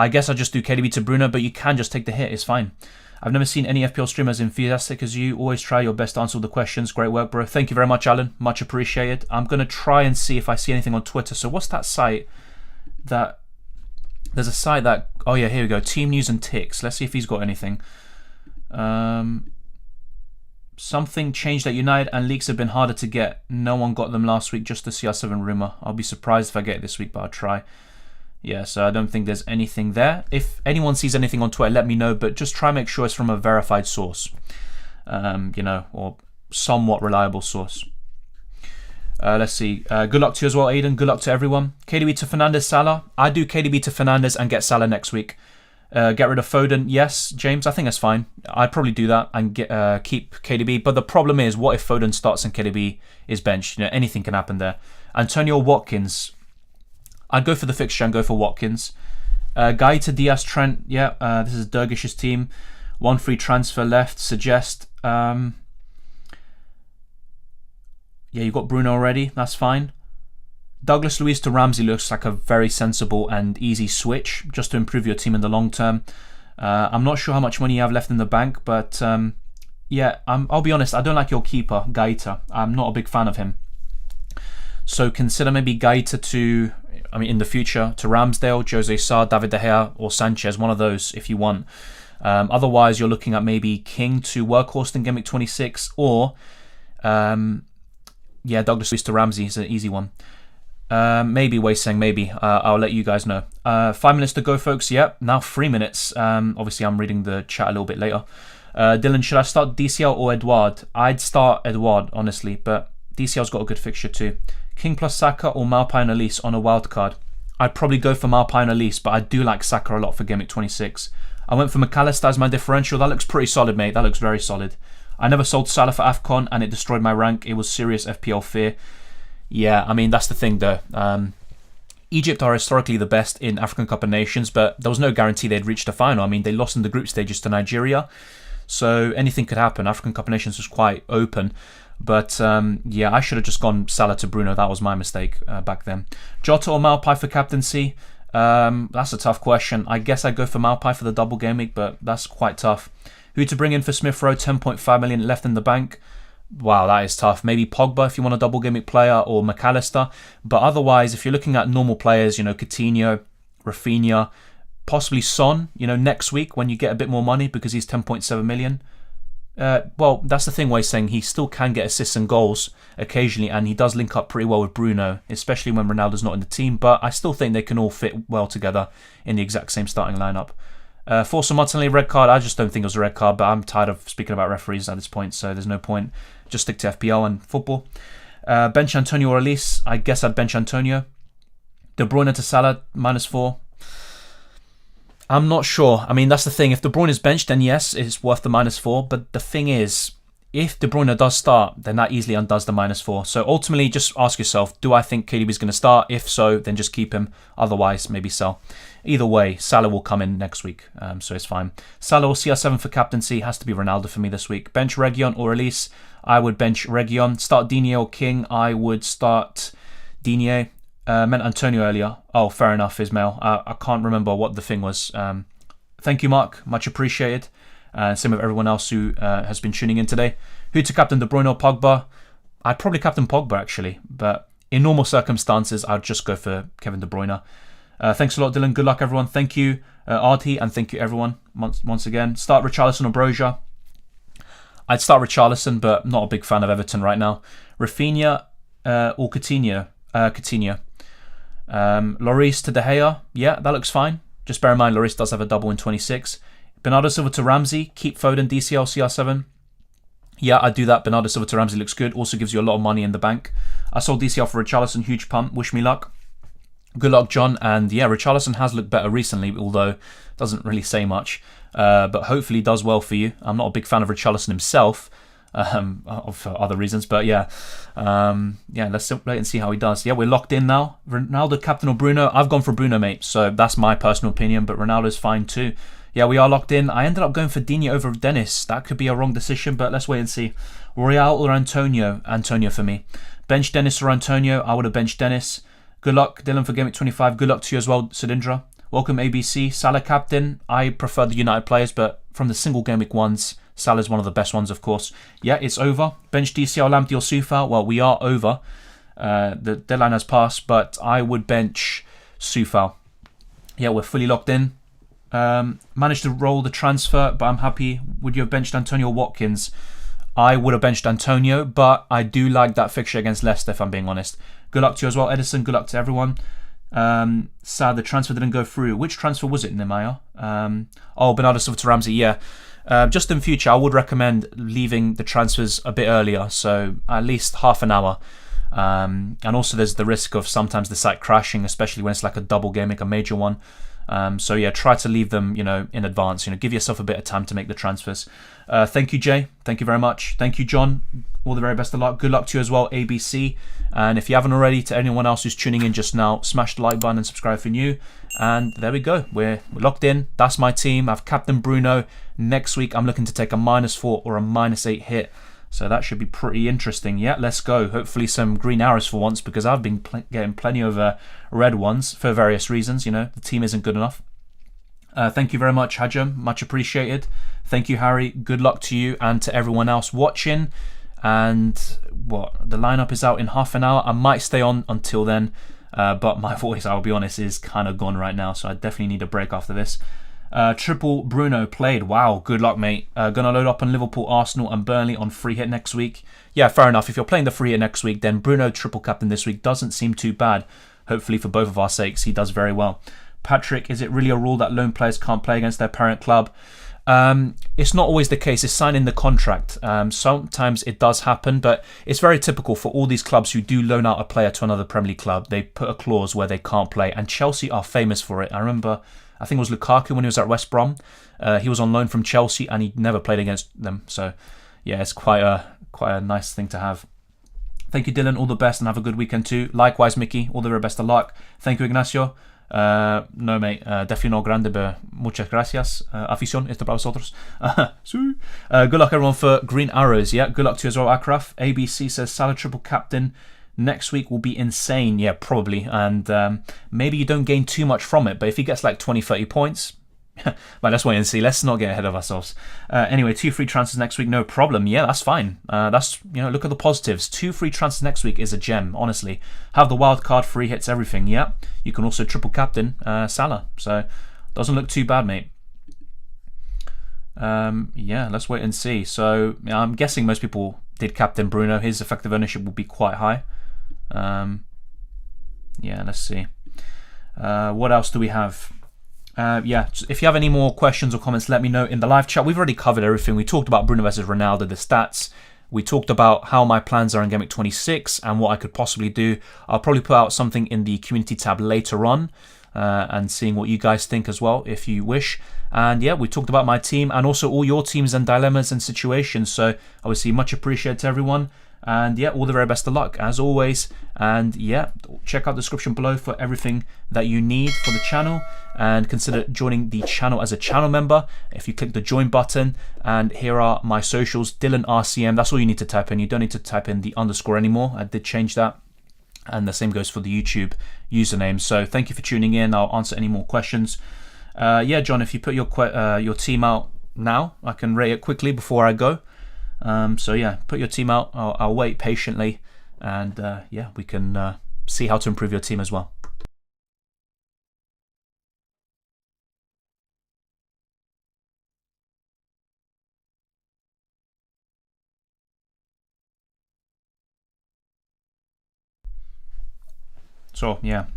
guess I'd just do KDB to Bruno, but you can just take the hit. It's fine. I've never seen any FPL streamer as enthusiastic as you. Always try your best to answer all the questions. Great work, bro. Thank you very much, Alan. Much appreciated. I'm going to try and see if I see anything on Twitter. So what's that site that... There's a site that... Oh, yeah, here we go. Team News and Ticks. Let's see if he's got anything. Something changed at United and leaks have been harder to get. No one got them last week, just the CR7 rumour. I'll be surprised if I get it this week, but I'll try. Yeah, so I don't think there's anything there. If anyone sees anything on Twitter, let me know, but just try and make sure it's from a verified source. You know, or somewhat reliable source. Let's see. Good luck to you as well, Aiden. Good luck to everyone. KDB to Fernandes, Salah. I do KDB to Fernandes and get Salah next week. Get rid of Foden. Yes, James, I think that's fine. I'd probably do that and keep KDB. But the problem is, what if Foden starts and KDB is benched? You know, anything can happen there. Antonio Watkins. I'd go for the fixture and go for Watkins. Guy to Diaz, Trent. Yeah, this is Dergish's team. 1 free transfer left. Suggest. Yeah, you've got Bruno already. That's fine. Douglas Luiz to Ramsey looks like a very sensible and easy switch just to improve your team in the long term. I'm not sure how much money you have left in the bank, but yeah, I'll be honest, I don't like your keeper, Gaeta. I'm not a big fan of him. So consider maybe Gaeta to, I mean, in the future, to Ramsdale, Jose Sa, David De Gea, or Sanchez, one of those if you want. Otherwise, you're looking at maybe King to Workhorse in Game Week 26, or yeah, Douglas Luiz to Ramsey is an easy one. Maybe Wei Seng, maybe. I'll let you guys know. 5 minutes to go, folks. Yep, now 3 minutes. Obviously, I'm reading the chat a little bit later. Dylan, should I start DCL or Edouard? I'd start Edouard, honestly, but DCL's got a good fixture too. King plus Saka or Maupai and Elise on a wild card? I'd probably go for Maupai and Elise, but I do like Saka a lot for Game Week 26. I went for McAllister as my differential. That looks pretty solid, mate. That looks very solid. I never sold Salah for AFCON, and it destroyed my rank. It was serious FPL fear. Yeah, I mean, that's the thing though. Egypt are historically the best in African Cup of Nations, but there was no guarantee they'd reach the final. I mean, they lost in the group stages to Nigeria, so anything could happen. African Cup of Nations was quite open. But yeah, I should have just gone Salah to Bruno. That was my mistake back then. Jota or Malpai for captaincy? That's a tough question. I guess I'd go for Malpai for the double game week, but that's quite tough. Who to bring in for Smith Rowe? 10.5 million left in the bank. Wow, that is tough. Maybe Pogba if you want a double game week player, or McAllister. But otherwise, if you're looking at normal players, Coutinho, Rafinha, possibly Son, next week when you get a bit more money because he's 10.7 million. Well, that's the thing where he's saying he still can get assists and goals occasionally, and he does link up pretty well with Bruno, especially when Ronaldo's not in the team, but I still think they can all fit well together in the exact same starting lineup. Force a Martinelli red card, I just don't think it was a red card, but I'm tired of speaking about referees at this point, so there's no point. Just stick to FPL and football. Bench Antonio or Elise, I guess I'd bench Antonio. De Bruyne to Salah, -4. I'm not sure. I mean, that's the thing. If De Bruyne is benched, then yes, it's worth the -4. But the thing is, if De Bruyne does start, then that easily undoes the -4. So ultimately, just ask yourself, do I think KDB is going to start? If so, then just keep him. Otherwise, maybe sell. Either way, Salah will come in next week, so it's fine. Salah or CR7 for captaincy. Has to be Ronaldo for me this week. Bench Region or Elise. I would bench Region. Start Digne or King. I would start Digne. Meant Antonio earlier. Oh, fair enough, Ismail. I can't remember what the thing was. Thank you, Mark. Much appreciated. Same with everyone else who has been tuning in today. Who to captain, De Bruyne or Pogba? I'd probably captain Pogba, actually. But in normal circumstances, I'd just go for Kevin De Bruyne. Thanks a lot, Dylan. Good luck, everyone. Thank you, Artie, and thank you, everyone, once again. Start Richarlison or Broja? I'd start Richarlison, but not a big fan of Everton right now. Rafinha or Coutinho? Coutinho. Lloris to De Gea, yeah, that looks fine. Just bear in mind, Lloris does have a double in 26. Bernardo Silva to Ramsey, keep Foden, DCL, CR7. Yeah, I'd do that. Bernardo Silva to Ramsey looks good. Also gives you a lot of money in the bank. I sold DCL for Richarlison, huge pump. Wish me luck. Good luck, John. And yeah, Richarlison has looked better recently, although doesn't really say much. But hopefully does well for you. I'm not a big fan of Richarlison himself. For other reasons, but yeah, let's wait and see how he does. Yeah, we're locked in now. Ronaldo, captain or Bruno? I've gone for Bruno, mate, so that's my personal opinion, but Ronaldo's fine too. Yeah, we are locked in. I ended up going for Digne over Dennis. That could be a wrong decision, but let's wait and see. Royale or Antonio? Antonio for me. Bench Dennis or Antonio? I would have benched Dennis. Good luck, Dylan, for Game Week 25. Good luck to you as well, Sudindra. Welcome, ABC. Salah captain. I prefer the United players, but from the single Game Week ones, Salah's one of the best ones, of course. Yeah, it's over. Bench DCL, Lamptey or Soufal. Well, we are over. The deadline has passed, but I would bench Soufal. Yeah, we're fully locked in. Managed to roll the transfer, but I'm happy. Would you have benched Antonio or Watkins? I would have benched Antonio, but I do like that fixture against Leicester, if I'm being honest. Good luck to you as well, Edison. Good luck to everyone. Sad the transfer didn't go through. Which transfer was it, Nemaya? Bernardo Silva to Ramsey, yeah. Just in future, I would recommend leaving the transfers a bit earlier, so at least half an hour. And also there's the risk of sometimes the site crashing, especially when it's like a double game, like a major one. So yeah, try to leave them, in advance. Give yourself a bit of time to make the transfers. Thank you, Jay. Thank you very much. Thank you, John. All the very best of luck. Good luck to you as well, ABC. And if you haven't already, to anyone else who's tuning in just now, smash the like button and subscribe if you're new. And there we go. We're locked in. That's my team. I've captain Bruno. Next week, I'm looking to take a -4 or a -8 hit. So that should be pretty interesting. Yeah, let's go. Hopefully some green arrows for once, because I've been getting plenty of red ones for various reasons. The team isn't good enough. Thank you very much, Hajam. Much appreciated. Thank you, Harry. Good luck to you and to everyone else watching. And the lineup is out in half an hour. I might stay on until then, but my voice, I'll be honest, is kind of gone right now. So I definitely need a break after this. Triple Bruno played. Wow, good luck, mate. Gonna load up on Liverpool, Arsenal and Burnley on free hit next week. Yeah, fair enough. If you're playing the free hit next week, then Bruno triple captain this week doesn't seem too bad. Hopefully for both of our sakes, he does very well. Patrick, is it really a rule that loan players can't play against their parent club? It's not always the case. It's signing the contract. Sometimes it does happen, but it's very typical for all these clubs who do loan out a player to another Premier League club. They put a clause where they can't play, and Chelsea are famous for it. I remember, I think it was Lukaku when he was at West Brom. He was on loan from Chelsea and he never played against them. So yeah, it's quite a nice thing to have. Thank you, Dylan. All the best and have a good weekend too. Likewise, Mickey. All the very best of luck. Thank you, Ignacio. No, mate, definitely no grande, but muchas gracias. Afición, esto para vosotros. Good luck, everyone, for Green Arrows. Yeah, good luck to you as well, Akraf. ABC says Salah triple captain. Next week will be insane. Yeah, probably. And maybe you don't gain too much from it, but if he gets like 20, 30 points... But let's wait and see. Let's not get ahead of ourselves. Anyway, 2 free transfers next week, no problem. Yeah, that's fine. That's, look at the positives. 2 free transfers next week is a gem, honestly. Have the wild card, free hits, everything. Yeah, you can also triple captain Salah. So, doesn't look too bad, mate. Yeah, let's wait and see. So, I'm guessing most people did captain Bruno. His effective ownership will be quite high. Yeah, let's see. What else do we have? Yeah, if you have any more questions or comments, let me know in the live chat. We've already covered everything. We talked about Bruno versus Ronaldo, the stats. We talked about how my plans are in Game Week 26 and what I could possibly do. I'll probably put out something in the community tab later on and seeing what you guys think as well, if you wish. And yeah, we talked about my team and also all your teams and dilemmas and situations. So obviously much appreciated to everyone. And yeah, all the very best of luck as always. And yeah, check out the description below for everything that you need for the channel. And consider joining the channel as a channel member if you click the join button. And here are my socials, Dylan RCM. That's all you need to type in. You don't need to type in the underscore anymore. I did change that. And the same goes for the YouTube username. So thank you for tuning in. I'll answer any more questions. Yeah, John, if you put your team out now, I can rate it quickly before I go. So yeah, put your team out. I'll wait patiently, and yeah, we can see how to improve your team as well. So yeah,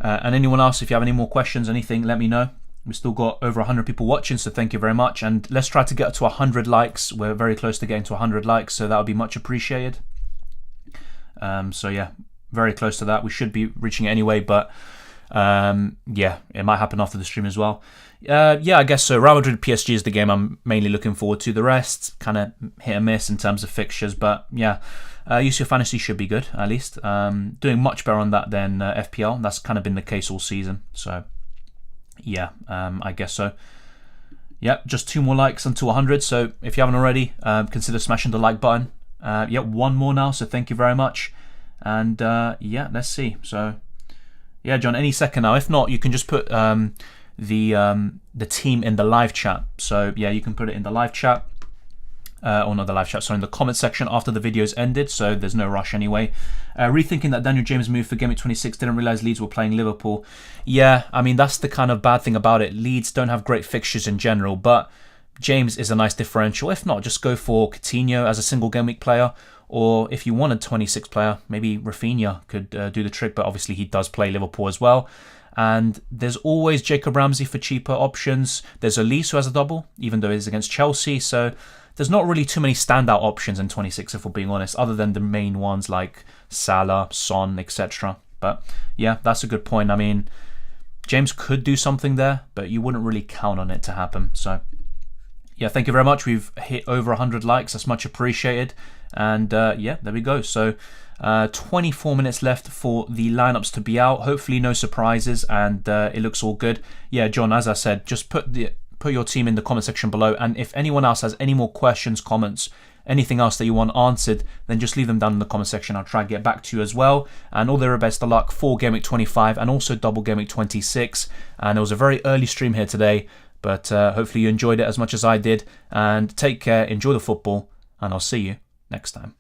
and anyone else, if you have any more questions, anything, let me know. We've still got over 100 people watching, so thank you very much. And let's try to get to 100 likes. We're very close to getting to 100 likes, so that would be much appreciated. So yeah, very close to that. We should be reaching it anyway, but yeah, it might happen after the stream as well. Yeah, I guess so. Real Madrid PSG is the game I'm mainly looking forward to. The rest, kind of hit and miss in terms of fixtures, but yeah, UCL Fantasy should be good, at least. Doing much better on that than FPL. That's kind of been the case all season, so... yeah, I guess so. Yeah, just 2 more likes until 100. So if you haven't already, consider smashing the like button. Yeah, 1 more now. So thank you very much. And yeah, let's see. So yeah, John, any second now. If not, you can just put the team in the live chat. So yeah, you can put it in the live chat. Or not the live chat, sorry, in the comment section after the video's ended, so there's no rush anyway. Rethinking that Daniel James move for Game Week 26, didn't realise Leeds were playing Liverpool. Yeah, I mean, that's the kind of bad thing about it. Leeds don't have great fixtures in general, but James is a nice differential. If not, just go for Coutinho as a single Game Week player, or if you want a 26 player, maybe Rafinha could do the trick, but obviously he does play Liverpool as well. And there's always Jacob Ramsey for cheaper options. There's Elise who has a double, even though it's against Chelsea, so... there's not really too many standout options in 26, if we're being honest, other than the main ones like Salah, Son, etc. But yeah, that's a good point. I mean, James could do something there, but you wouldn't really count on it to happen. So yeah, thank you very much. We've hit over 100 likes. That's much appreciated. And yeah, there we go. So 24 minutes left for the lineups to be out. Hopefully no surprises, and it looks all good. Yeah, John, as I said, just put your team in the comment section below, and if anyone else has any more questions, comments, anything else that you want answered, then just leave them down in the comment section. I'll try and get back to you as well. And all the very best of luck for Game Week 25 and also Double Game Week 26. And it was a very early stream here today, but hopefully you enjoyed it as much as I did. And take care, enjoy the football, and I'll see you next time.